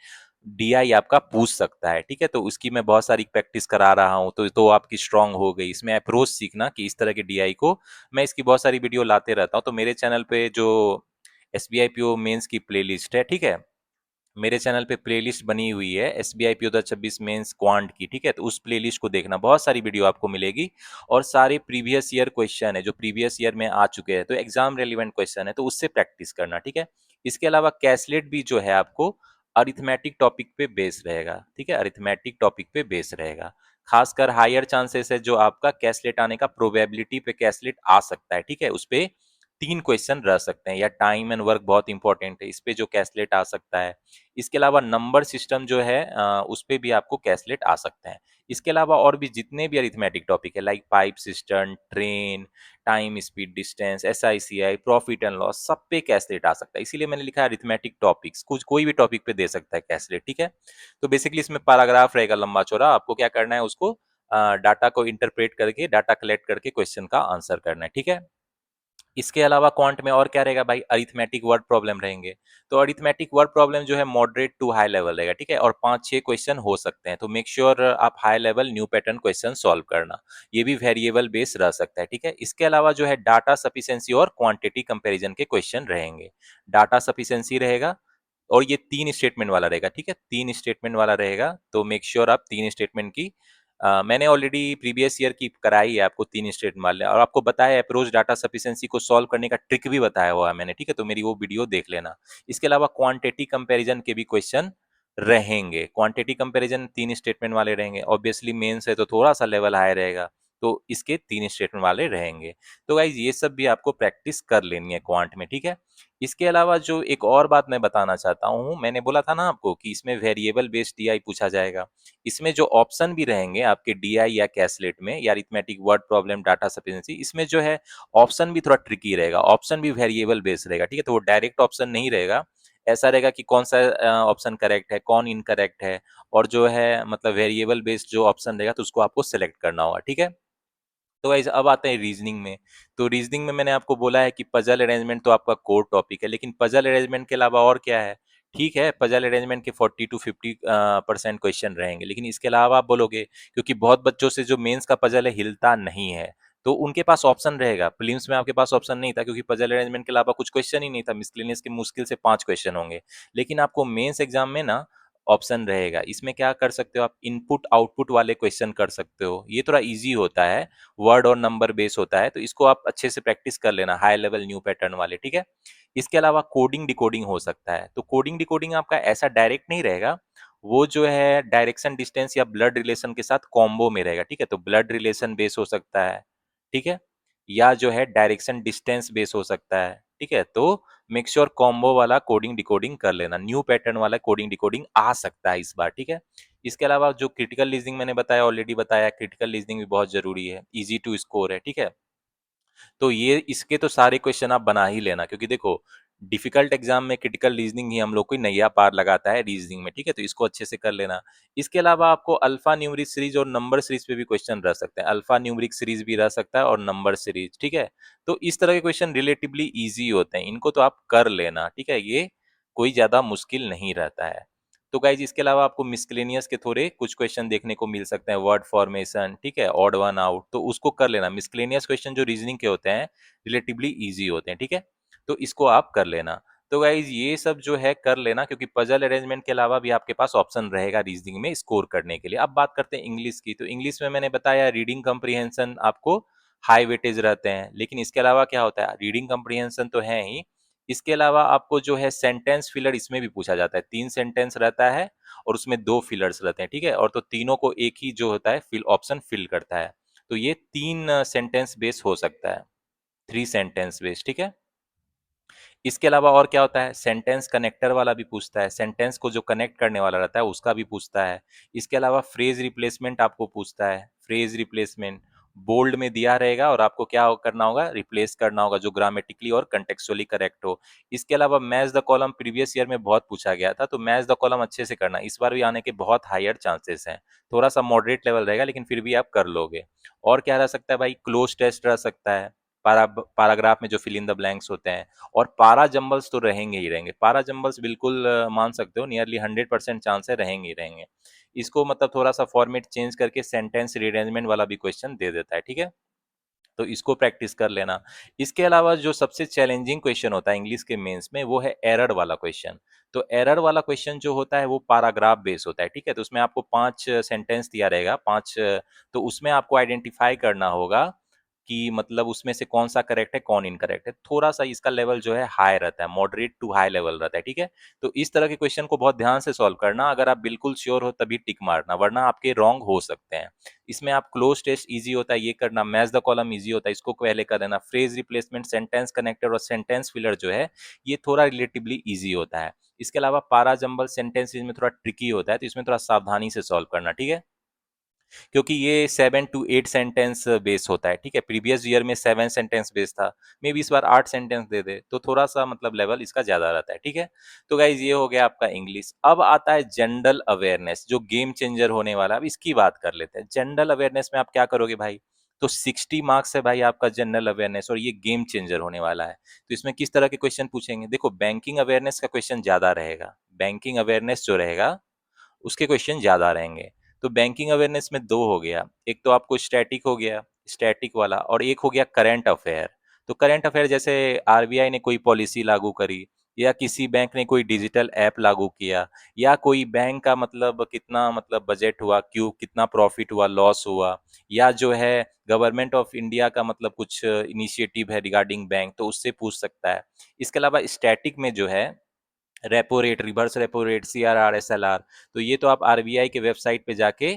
डीआई आपका पूछ सकता है, ठीक है। तो उसकी मैं बहुत सारी प्रैक्टिस करा रहा हूँ, तो आपकी स्ट्रांग हो गई। इसमें अप्रोच सीखना कि इस तरह के डीआई को, मैं इसकी बहुत सारी वीडियो लाते रहता हूँ। तो मेरे चैनल पे जो एसबीआई पीओ मेंस की प्लेलिस्ट है, ठीक है, मेरे चैनल पे प्लेलिस्ट बनी हुई है एसबीआई पी 2026 मेंस क्वांट की, ठीक है। तो उस प्लेलिस्ट को देखना, बहुत सारी वीडियो आपको मिलेगी और सारे प्रीवियस ईयर क्वेश्चन है जो प्रीवियस ईयर में आ चुके हैं, तो एग्जाम रेलिवेंट क्वेश्चन है, तो उससे प्रैक्टिस करना, ठीक है। इसके अलावा कैसलेट भी जो है आपको अरिथमेटिक टॉपिक पे बेस रहेगा, ठीक है, अरिथमेटिक टॉपिक पे बेस रहेगा। खासकर हायर चांसेस है जो आपका कैसलेट आने का, प्रोबेबिलिटी पे कैसलेट आ सकता है, ठीक है, उस पे 3 क्वेश्चन रह सकते हैं, या टाइम एंड वर्क बहुत इंपॉर्टेंट है, इस पे जो कैसलेट आ सकता है। इसके अलावा नंबर सिस्टम जो है उस पे भी आपको कैसलेट आ सकते हैं। इसके अलावा और भी जितने भी अरिथमेटिक टॉपिक है, like pipe cistern, train, time, speed, distance, SI CI, profit and loss, सब पे कैसलेट आ सकता है। इसीलिए मैंने लिखा है अरिथमेटिक टॉपिक्स, कुछ कोई भी टॉपिक पे दे सकता है कैसलेट, ठीक है। तो बेसिकली इसमें पैराग्राफ रहेगा लंबा चौड़ा, आपको क्या करना है, उसको डाटा को इंटरप्रेट करके, डाटा कलेक्ट करके क्वेश्चन का आंसर करना है, ठीक है। इसके अलावा क्वांट में और क्या रहेगा भाई, अरिथमेटिक वर्ड प्रॉब्लम रहेंगे। तो अरिथमेटिक वर्ड प्रॉब्लम जो है मॉडरेट टू हाई लेवल रहेगा, ठीक है, और 5-6 क्वेश्चन हो सकते हैं। तो मेक श्योर आप high level new pattern question solve करना। ये भी वेरिएबल बेस रह सकता है, ठीक है। इसके अलावा जो है डाटा सफिशिएंसी और क्वांटिटी कंपैरिजन के क्वेश्चन रहेंगे। डाटा सफिशिएंसी रहेगा, और ये 3 स्टेटमेंट वाला रहेगा, ठीक है, 3 स्टेटमेंट वाला रहेगा। तो मेक श्योर आप 3 स्टेटमेंट की मैंने ऑलरेडी प्रीवियस ईयर की कराई है आपको 3 स्टेटमेंट वाले, और आपको बताया है अप्रोच डाटा सफिशिएंसी को सॉल्व करने का ट्रिक भी बताया हुआ है मैंने, ठीक है, तो मेरी वो वीडियो देख लेना। इसके अलावा क्वांटिटी कंपैरिजन के भी क्वेश्चन रहेंगे। क्वांटिटी कंपैरिजन 3 स्टेटमेंट वाले रहेंगे, ऑब्वियसली मेंस है तो थोड़ा सा लेवल हाई रहेगा, तो इसके 3 स्टेटमेंट वाले रहेंगे। तो गाइज ये सब भी आपको प्रैक्टिस कर लेनी है क्वांट में, ठीक है। इसके अलावा जो एक और बात मैं बताना चाहता हूँ, मैंने बोला था ना आपको कि इसमें वेरिएबल बेस्ड डीआई पूछा जाएगा। इसमें जो ऑप्शन भी रहेंगे आपके डीआई या कैसलेट में, या arithmetic word problem, data sufficiency, इसमें जो है ऑप्शन भी थोड़ा ट्रिकी रहेगा, ऑप्शन भी वेरिएबल बेस्ड रहेगा, ठीक है। तो वो डायरेक्ट ऑप्शन नहीं रहेगा, ऐसा रहेगा कि कौन सा ऑप्शन करेक्ट है, कौन इनकरेक्ट है, और जो है मतलब वेरिएबल बेस्ड जो ऑप्शन रहेगा तो उसको आपको सेलेक्ट करना होगा, ठीक है। तो गाइस अब आते हैं रीजनिंग में। तो रीजनिंग में मैंने आपको बोला है कि पजल अरेंजमेंट तो आपका कोर टॉपिक है, लेकिन पजल अरेंजमेंट के अलावा और क्या है। ठीक है, पजल अरेंजमेंट के 40 to 50% क्वेश्चन रहेंगे, लेकिन इसके अलावा आप बोलोगे, क्योंकि बहुत बच्चों से जो मेंस का पजल है हिलता नहीं है, तो उनके पास ऑप्शन रहेगा। प्रीलिम्स में आपके पास ऑप्शन नहीं था, क्योंकि पजल अरेंजमेंट के अलावा कुछ क्वेश्चन ही नहीं था, मिसलेनियस के मुश्किल से 5 क्वेश्चन होंगे। लेकिन आपको मेंस एग्जाम में ना ऑप्शन रहेगा, इसमें क्या कर सकते हो आप, इनपुट आउटपुट वाले क्वेश्चन कर सकते हो, ये थोड़ा इजी होता है, वर्ड और नंबर बेस होता है, तो इसको आप अच्छे से प्रैक्टिस कर लेना, हाई लेवल न्यू पैटर्न वाले, ठीक है। इसके अलावा कोडिंग डिकोडिंग हो सकता है, तो कोडिंग डिकोडिंग आपका ऐसा डायरेक्ट नहीं रहेगा, वो जो है डायरेक्शन डिस्टेंस या ब्लड रिलेशन के साथ कॉम्बो में रहेगा, ठीक है। तो ब्लड रिलेशन बेस हो सकता है, ठीक है, या जो है डायरेक्शन डिस्टेंस बेस हो सकता है, ठीक है। तो मेक श्योर कॉम्बो वाला कोडिंग डिकोडिंग कर लेना, न्यू पैटर्न वाला कोडिंग डिकोडिंग आ सकता है इस बार, ठीक है। इसके अलावा जो क्रिटिकल रीजनिंग मैंने बताया, ऑलरेडी बताया, क्रिटिकल रीजनिंग भी बहुत जरूरी है, इजी टू स्कोर है, ठीक है। तो ये इसके तो सारे क्वेश्चन आप बना ही लेना, क्योंकि देखो डिफिकल्ट एग्जाम में क्रिटिकल रीजनिंग ही हम लोग को नैया पार लगाता है रीजनिंग में, ठीक है, तो इसको अच्छे से कर लेना। इसके अलावा आपको अल्फा न्यूमरिक सीरीज और नंबर सीरीज पे भी क्वेश्चन रह सकते हैं, अल्फा न्यूमरिक सीरीज भी रह सकता है और नंबर सीरीज, ठीक है। तो इस तरह के क्वेश्चन रिलेटिवली इजी होते हैं, इनको तो आप कर लेना, ठीक है, ये कोई ज्यादा मुश्किल नहीं रहता है। तो गाइज इसके अलावा आपको मिसलेनियस के थोड़े कुछ क्वेश्चन देखने को मिल सकते हैं, वर्ड फॉर्मेशन, ठीक है, ऑड वन आउट, तो उसको कर लेना। मिसलेनियस क्वेश्चन जो रीजनिंग के होते हैं रिलेटिवली इजी होते हैं, ठीक है, तो इसको आप कर लेना। तो गाइज ये सब जो है कर लेना, क्योंकि पजल अरेंजमेंट के अलावा भी आपके पास ऑप्शन रहेगा रीजनिंग में स्कोर करने के लिए। अब बात करते हैं इंग्लिश की। तो इंग्लिश में मैंने बताया रीडिंग कंप्रीहेंशन आपको हाई वेटेज रहते हैं, लेकिन इसके अलावा क्या होता है, रीडिंग कंप्रीहेंशन तो है ही, इसके अलावा आपको जो है सेंटेंस फिलर इसमें भी पूछा जाता है, 3 सेंटेंस रहता है और उसमें 2 फिलर्स रहते हैं, ठीक है, और तो तीनों को एक ही जो होता है फिल ऑप्शन फिल करता है। तो ये 3 सेंटेंस बेस हो सकता है, 3 सेंटेंस बेस, ठीक है। इसके अलावा और क्या होता है, सेंटेंस कनेक्टर वाला भी पूछता है, सेंटेंस को जो कनेक्ट करने वाला रहता है उसका भी पूछता है। इसके अलावा फ्रेज रिप्लेसमेंट आपको पूछता है, फ्रेज रिप्लेसमेंट बोल्ड में दिया रहेगा और आपको क्या करना होगा, रिप्लेस करना होगा जो ग्रामेटिकली और कंटेक्चुअली करेक्ट हो। इसके अलावा match the column previous year में बहुत पूछा गया था, तो मैच द कॉलम अच्छे से करना, इस बार भी आने के बहुत हायर चांसेस हैं। थोड़ा सा मॉडरेट लेवल रहेगा, लेकिन फिर भी आप कर लोगे। और क्या रह सकता है भाई, क्लोज टेस्ट रह सकता है, पैराग्राफ में जो फिल इन द ब्लैंक्स होते हैं, और पारा जंबल्स तो रहेंगे ही रहेंगे, पारा जंबल्स बिल्कुल मान सकते हो, नियरली 100% चांस है, रहेंगे ही रहेंगे। इसको मतलब थोड़ा सा फॉर्मेट चेंज करके सेंटेंस रीअरेंजमेंट वाला भी क्वेश्चन दे देता है, ठीक है, तो इसको प्रैक्टिस कर लेना। इसके अलावा जो सबसे चैलेंजिंग क्वेश्चन होता है इंग्लिश के मेंस में, वो है एरर वाला क्वेश्चन। तो एरर वाला क्वेश्चन जो होता है वो पैराग्राफ बेस होता है, ठीक है, तो उसमें आपको 5 सेंटेंस दिया रहेगा, 5, तो उसमें आपको आइडेंटिफाई करना होगा कि मतलब उसमें से कौन सा करेक्ट है कौन इनकरेक्ट है, थोड़ा सा इसका लेवल जो है हाई रहता है, मॉडरेट टू हाई लेवल रहता है, ठीक है। तो इस तरह के क्वेश्चन को बहुत ध्यान से सॉल्व करना, अगर आप बिल्कुल श्योर हो तभी टिक मारना, वरना आपके रॉन्ग हो सकते हैं। इसमें आप क्लोज टेस्ट इजी होता है ये करना, मैच द कॉलम इजी होता है इसको पहले कर लेना, फ्रेज रिप्लेसमेंट, सेंटेंस कनेक्टर और सेंटेंस फिलर जो है ये थोड़ा रिलेटिवली इजी होता है। इसके अलावा पारा जंबल सेंटेंस में थोड़ा ट्रिकी होता है, तो इसमें थोड़ा सावधानी से सॉल्व करना, ठीक है। क्योंकि ये 7 to 8 सेंटेंस बेस होता है, ठीक है। प्रीवियस ईयर में 7 सेंटेंस बेस था, मे बी इस बार 8 सेंटेंस दे दे, तो थोड़ा सा मतलब लेवल इसका ज्यादा रहता है, ठीक है। तो गाइज ये हो गया आपका इंग्लिश। अब आता है जनरल अवेयरनेस, जो गेम चेंजर होने वाला है। अब इसकी बात कर लेते हैं। जनरल अवेयरनेस में आप क्या करोगे भाई, तो 60 मार्क्स है भाई आपका जनरल अवेयरनेस, और ये गेम चेंजर होने वाला है। तो इसमें किस तरह के क्वेश्चन पूछेंगे, देखो बैंकिंग अवेयरनेस का क्वेश्चन ज्यादा रहेगा, बैंकिंग अवेयरनेस जो रहेगा उसके क्वेश्चन ज्यादा रहेंगे। तो बैंकिंग अवेयरनेस में दो हो गया, एक तो आपको स्टैटिक हो गया, स्टैटिक वाला, और एक हो गया करंट अफेयर। तो करंट अफेयर जैसे आरबीआई ने कोई पॉलिसी लागू करी, या किसी बैंक ने कोई डिजिटल ऐप लागू किया, या कोई बैंक का मतलब कितना मतलब बजट हुआ, क्यों कितना प्रॉफिट हुआ लॉस हुआ, या जो है गवर्नमेंट ऑफ इंडिया का मतलब कुछ इनिशिएटिव है रिगार्डिंग बैंक, तो उससे पूछ सकता है। इसके अलावा स्टैटिक में जो है repo rate, reverse repo rate, CRR, SLR, तो ये तो आप आरबीआई के वेबसाइट पे जाके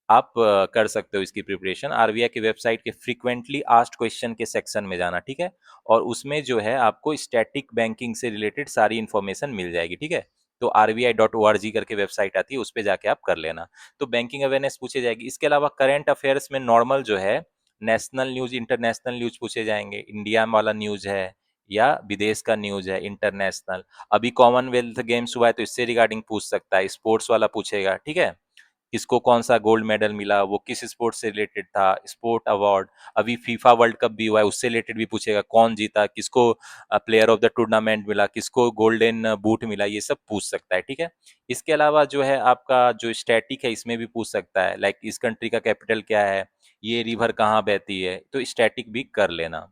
आप कर सकते हो इसकी प्रिपरेशन। आरबीआई की वेबसाइट के फ्रीक्वेंटली आस्क्ड क्वेश्चन के सेक्शन में जाना, ठीक है। और उसमें जो है आपको स्टैटिक बैंकिंग से रिलेटेड सारी इंफॉर्मेशन मिल जाएगी, ठीक है। तो RBI.org करके वेबसाइट आती है, उस पे जाके आप कर लेना। तो बैंकिंग अवेयरनेस पूछे जाएगी। इसके अलावा करंट अफेयर्स में नॉर्मल जो है नेशनल न्यूज, इंटरनेशनल न्यूज पूछे जाएंगे, इंडिया वाला न्यूज है या विदेश का न्यूज है, इंटरनेशनल। अभी कॉमनवेल्थ गेम्स हुआ है तो इससे रिगार्डिंग पूछ सकता है, स्पोर्ट्स वाला पूछेगा, ठीक है। किसको कौन सा गोल्ड मेडल मिला, वो किस स्पोर्ट से रिलेटेड था, स्पोर्ट अवार्ड। अभी फीफा वर्ल्ड कप भी हुआ है, उससे रिलेटेड भी पूछेगा, कौन जीता, किसको प्लेयर ऑफ द टूर्नामेंट मिला, किसको गोल्डन बूट मिला, ये सब पूछ सकता है, ठीक है। इसके अलावा जो है आपका जो स्टैटिक है इसमें भी पूछ सकता है, लाइक इस कंट्री का कैपिटल क्या है, ये रिवर कहाँ बहती है, तो स्टैटिक भी कर लेना।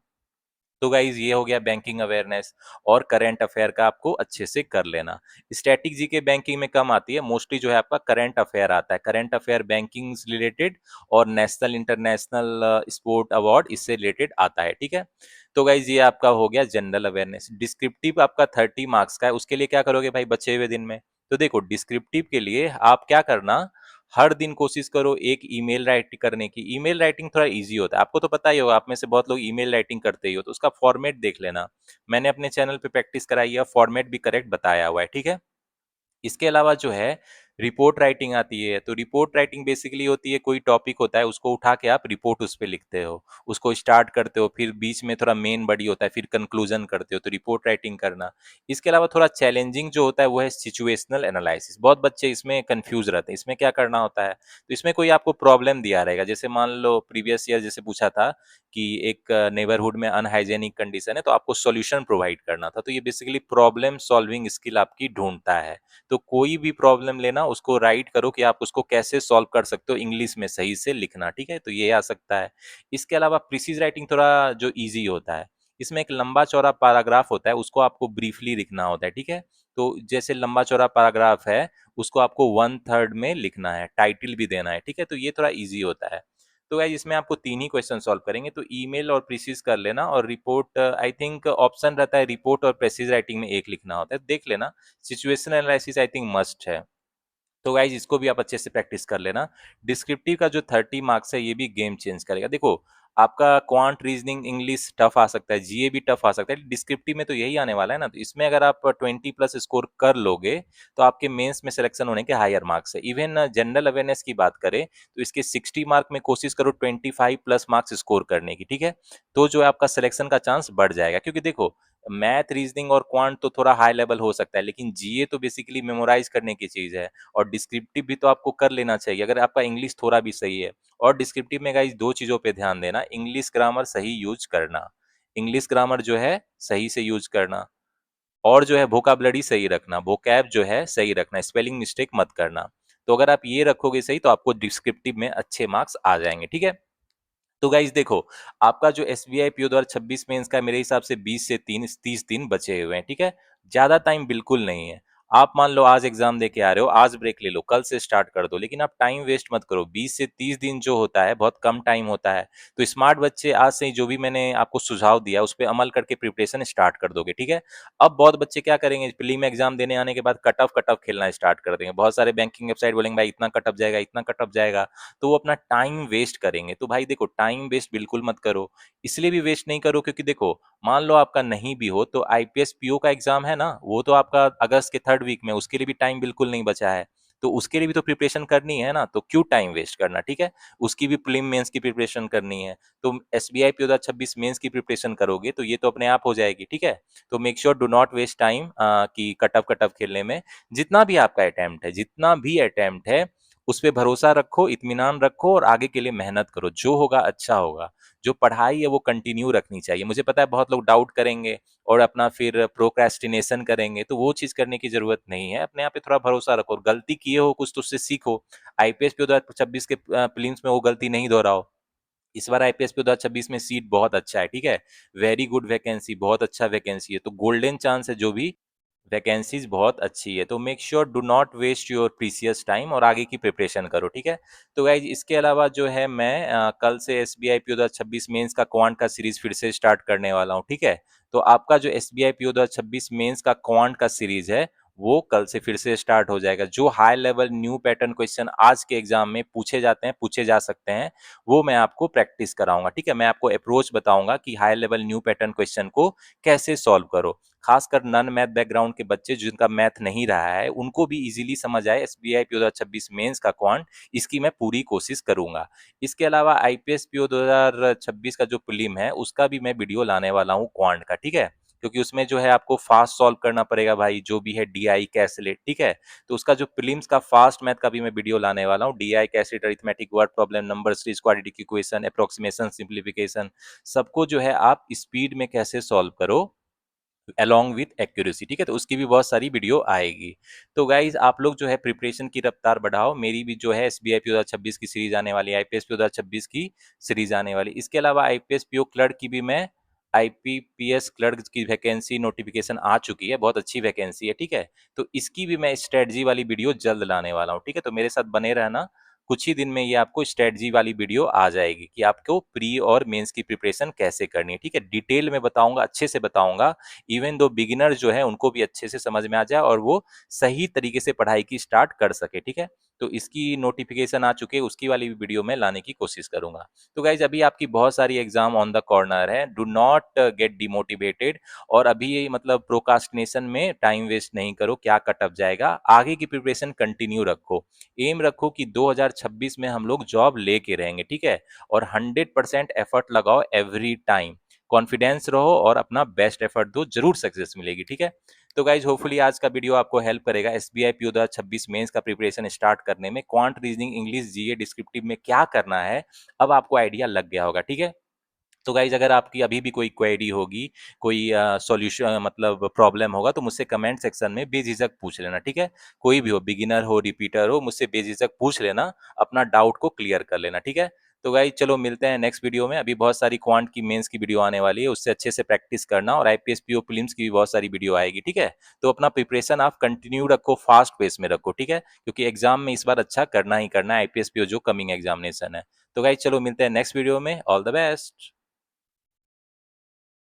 तो गाइज ये हो गया बैंकिंग अवेयरनेस और करंट अफेयर का आपको अच्छे से कर लेना। स्टैटिक जीके बैंकिंग में कम आती है, मोस्टली जो है आपका करंट अफेयर आता है, करंट अफेयर बैंकिंग रिलेटेड और नेशनल इंटरनेशनल स्पोर्ट अवार्ड इससे रिलेटेड आता है, ठीक है। तो गाइज ये आपका हो गया जनरल अवेयरनेस। डिस्क्रिप्टिव आपका 30 मार्क्स का है, उसके लिए क्या करोगे भाई बचे हुए दिन में, तो देखो डिस्क्रिप्टिव के लिए आप क्या करना, हर दिन कोशिश करो एक ईमेल राइट करने की। ईमेल राइटिंग थोड़ा इजी होता है, आपको तो पता ही होगा, आप में से बहुत लोग ईमेल राइटिंग करते ही हो, तो उसका फॉर्मेट देख लेना। मैंने अपने चैनल पे प्रैक्टिस कराई है, फॉर्मेट भी करेक्ट बताया हुआ है, ठीक है। इसके अलावा जो है रिपोर्ट राइटिंग आती है। तो रिपोर्ट राइटिंग बेसिकली होती है, कोई टॉपिक होता है उसको उठा के आप रिपोर्ट उस पे लिखते हो, उसको स्टार्ट करते हो, फिर बीच में थोड़ा मेन बड़ी होता है, फिर कंक्लूजन करते हो, तो रिपोर्ट राइटिंग करना। इसके अलावा थोड़ा चैलेंजिंग जो होता है वो है सिचुएशनल एनालिसिस। बहुत बच्चे इसमें कंफ्यूज रहते हैं, इसमें क्या करना होता है, तो इसमें कोई आपको प्रॉब्लम दिया रहेगा, जैसे मान लो प्रीवियस ईयर जैसे पूछा था कि एक नेबरहुड में अनहाइजेनिक कंडीशन है, तो आपको सॉल्यूशन प्रोवाइड करना था। तो ये बेसिकली प्रॉब्लम सॉल्विंग स्किल आपकी ढूंढता है। तो कोई भी प्रॉब्लम लेना, उसको राइट करो कि आप उसको कैसे सॉल्व कर सकते हो, इंग्लिश में सही से लिखना, ठीक है। तो ये आ सकता है। इसके अलावा प्रिसीज राइटिंग थोड़ा जो इजी होता है, इसमें एक लंबा चौड़ा पैराग्राफ होता है, उसको आपको ब्रीफली लिखना होता है, ठीक है। तो जैसे लंबा चौड़ा पैराग्राफ है, उसको आपको 1/3 में लिखना है, टाइटल भी देना है, ठीक है। तो ये थोड़ा इजी होता है। तो गाइस इसमें आपको तीन ही क्वेश्चन सॉल्व करेंगे, तो ईमेल और प्रीसीज कर लेना, और रिपोर्ट आई थिंक ऑप्शन रहता है रिपोर्ट और प्रेसिज राइटिंग में एक लिखना होता है, देख लेना। Situation analysis I think must है। तो गाइज इसको भी आप अच्छे से प्रैक्टिस कर लेना। डिस्क्रिप्टिव का जो 30 मार्क्स है ये भी गेम चेंज करेगा। देखो आपका क्वांट रीजनिंग इंग्लिश टफ आ सकता है, जीए भी टफ आ सकता है, डिस्क्रिप्टिव में तो यही आने वाला है ना। तो इसमें अगर आप 20+ स्कोर कर लोगे तो आपके मेंस में सिलेक्शन होने के हायर मार्क्स है। इवन जनरल अवेयरनेस की बात करें तो इसके 60 मार्क में कोशिश करो 25+ मार्क्स स्कोर करने की, ठीक है। तो जो है आपका सिलेक्शन का चांस बढ़ जाएगा, क्योंकि देखो मैथ रीजनिंग और क्वांट तो थोड़ा हाई लेवल हो सकता है, लेकिन जीए तो बेसिकली मेमोराइज करने की चीज है। और डिस्क्रिप्टिव भी तो आपको कर लेना चाहिए अगर आपका इंग्लिश थोड़ा भी सही है। और डिस्क्रिप्टिव में गाइस दो चीजों पे ध्यान देना, इंग्लिश ग्रामर सही यूज करना, इंग्लिश ग्रामर जो है सही से यूज करना, और जो है वोकाबलरी सही रखना, वोकैब जो है सही रखना, स्पेलिंग मिस्टेक मत करना। तो अगर आप ये रखोगे सही तो आपको डिस्क्रिप्टिव में अच्छे मार्क्स आ जाएंगे, ठीक है। तो गाइज देखो आपका जो SBI पीओ 2026 मेंस का मेरे हिसाब से 20 से 30 दिन बचे हुए हैं, ठीक है। ज्यादा टाइम बिल्कुल नहीं है। आप मान लो आज एग्जाम दे के आ रहे हो, आज ब्रेक ले लो, कल से स्टार्ट कर दो, लेकिन आप टाइम वेस्ट मत करो। 20 से 30 दिन जो होता है बहुत कम टाइम होता है। तो स्मार्ट बच्चे आज से ही जो भी मैंने आपको सुझाव दिया उस पे अमल करके प्रिपरेशन स्टार्ट कर दोगे, ठीक है। अब बहुत बच्चे क्या करेंगे, प्रीलिम एग्जाम देने आने के बाद कट ऑफ खेलना स्टार्ट कर देंगे। बहुत सारे बैंकिंग वेबसाइट बोलेंगे भाई इतना कट ऑफ जाएगा, इतना कट ऑफ जाएगा, तो वो अपना टाइम वेस्ट करेंगे। तो भाई देखो, टाइम वेस्ट बिल्कुल मत करो। इसलिए भी वेस्ट नहीं करो क्योंकि देखो, मान लो आपका नहीं भी हो तो आईपीएस पीओ का एग्जाम है ना, वो तो आपका अगस्त के थर्ड वीक में, उसके लिए भी टाइम बिल्कुल नहीं बचा है। तो उसके लिए भी तो प्रिपरेशन करनी है ना, तो क्यों टाइम वेस्ट करना, ठीक है। उसकी भी प्रीलिम मेंस की प्रिपरेशन करनी है। तो एसबीआई पी 2026 मेंस की प्रिपरेशन करोगे तो ये तो अपने आप हो जाएगी, ठीक है। तो make sure do not waste time कि कट ऑफ खेलने में। जितना भी आपका अटेम्प्ट है, जितना भी अटेम्प्ट है, उस पे भरोसा रखो, इत्मीनान रखो और आगे के लिए मेहनत करो। जो होगा अच्छा होगा। जो पढ़ाई है वो कंटिन्यू रखनी चाहिए। मुझे पता है बहुत लोग डाउट करेंगे और अपना फिर प्रोक्रेस्टिनेशन करेंगे, तो वो चीज करने की जरूरत नहीं है। अपने आप पे थोड़ा भरोसा रखो और गलती किए हो कुछ तो उससे सीखो। आईपीएस पे 2026 के प्रीलिम्स में वो गलती नहीं दोहराओ। इस बार आईपीएस पे 2026 में सीट बहुत अच्छा है, ठीक है। वेरी गुड वैकेंसी, बहुत अच्छा वैकेंसी है, तो गोल्डन चांस है। जो भी वैकेंसीज बहुत अच्छी है, तो make sure do not waste your precious time और आगे की प्रिपरेशन करो, ठीक है। तो गाइज इसके अलावा जो है मैं कल से एसबीआई पीओ 2026 मेंस का क्वांट का सीरीज फिर से स्टार्ट करने वाला हूँ, ठीक है। तो आपका जो एसबीआई पीओ 2026 मेंस का क्वांट का सीरीज है वो कल से फिर से स्टार्ट हो जाएगा। जो high level new pattern question आज के एग्जाम में पूछे जाते हैं, पूछे जा सकते हैं, वो मैं आपको प्रैक्टिस कराऊंगा, ठीक है। मैं आपको अप्रोच बताऊंगा कि high level new pattern question को कैसे सॉल्व करो। खासकर नॉन मैथ बैकग्राउंड के बच्चे जिनका मैथ नहीं रहा है उनको भी इजीली समझ आए एसबीआई पीओ 2026 मेंस का क्वांट, इसकी मैं पूरी कोशिश करूंगा। इसके अलावा आईपीएस पीओ 2026 का जो प्रीलिम है उसका भी मैं वीडियो लाने वाला हूँ क्वांट का, ठीक है। क्योंकि उसमें जो है आपको फास्ट सॉल्व करना पड़ेगा भाई, जो भी है डीआई कैसलेट, ठीक है। तो उसका जो प्रीलिम्स का फास्ट मैथ का भी मैं वीडियो लाने वाला हूँ। DI caselet, arithmetic, word problem, number series, quadratic equation, approximation, simplification, सबको जो है आप स्पीड में कैसे सॉल्व करो अलोंग विथ एक्यूरेसी, ठीक है। तो उसकी भी बहुत सारी वीडियो आएगी। तो गाइज आप लोग जो है प्रिपरेशन की रफ्तार बढ़ाओ। मेरी भी जो है एसबीआई पी 2026 की सीरीज आने वाली है, आईपीएस पी 2026 की सीरीज आने वाली। इसके अलावा आईपीएस पीओ क्लर्क की भी मैं, आईपीपीएस क्लर्क की वैकेंसी नोटिफिकेशन आ चुकी है, बहुत अच्छी वैकेंसी है, ठीक है। तो इसकी भी मैं स्ट्रेटजी वाली वीडियो जल्द लाने वाला हूँ, ठीक है। तो मेरे साथ बने रहना। कुछ ही दिन में ये आपको स्ट्रेटजी वाली वीडियो आ जाएगी कि आपको प्री और मेंस की प्रिपरेशन कैसे करनी है, ठीक है। डिटेल में बताऊंगा, अच्छे से बताऊंगा। इवन दो बिगिनर जो है उनको भी अच्छे से समझ में आ जाए और वो सही तरीके से पढ़ाई की स्टार्ट कर सके, ठीक है। तो इसकी नोटिफिकेशन आ चुके, उसकी वाली भी वीडियो में लाने की कोशिश करूंगा। तो गाइज अभी आपकी बहुत सारी एग्जाम ऑन द कॉर्नर है, डू नॉट गेट डिमोटिवेटेड। और अभी ये मतलब प्रोकास्टिनेशन में टाइम वेस्ट नहीं करो, क्या कट ऑफ जाएगा। आगे की प्रिपरेशन कंटिन्यू रखो। एम रखो कि 2026 में हम लोग जॉब लेके रहेंगे, ठीक है। और 100% एफर्ट लगाओ एवरी टाइम। कॉन्फिडेंस रहो और अपना बेस्ट एफर्ट दो, जरूर सक्सेस मिलेगी, ठीक है। तो गाइज होपफुली आज का वीडियो आपको हेल्प करेगा एसबीआई पीओ 2026 मेंस का प्रिपरेशन स्टार्ट करने में। क्वांट, रीजनिंग, इंग्लिश, जीए, डिस्क्रिप्टिव में क्या करना है अब आपको आइडिया लग गया होगा, ठीक है। तो गाइज अगर आपकी अभी भी कोई क्वेरी होगी, कोई सॉल्यूशन मतलब प्रॉब्लम होगा, तो मुझसे कमेंट सेक्शन में बेझिझक पूछ लेना, ठीक है। कोई भी हो, बिगिनर हो, रिपीटर हो, मुझसे बेझिझक पूछ लेना, अपना डाउट को क्लियर कर लेना, ठीक है। तो गाइज चलो मिलते हैं नेक्स्ट वीडियो में। अभी बहुत सारी क्वांट की मेंस की वीडियो आने वाली है, उससे अच्छे से प्रैक्टिस करना, और आईपीएस पीओ प्रीलिम्स की भी बहुत सारी वीडियो आएगी, ठीक है। तो अपना प्रिपरेशन आप कंटिन्यू रखो, फास्ट पेस में रखो, ठीक है। क्योंकि एग्जाम में इस बार अच्छा करना ही करना है, आईपीएस पीओ जो कमिंग एग्जामिनेशन है। तो गाइज चलो मिलते हैं नेक्स्ट वीडियो में। All the best.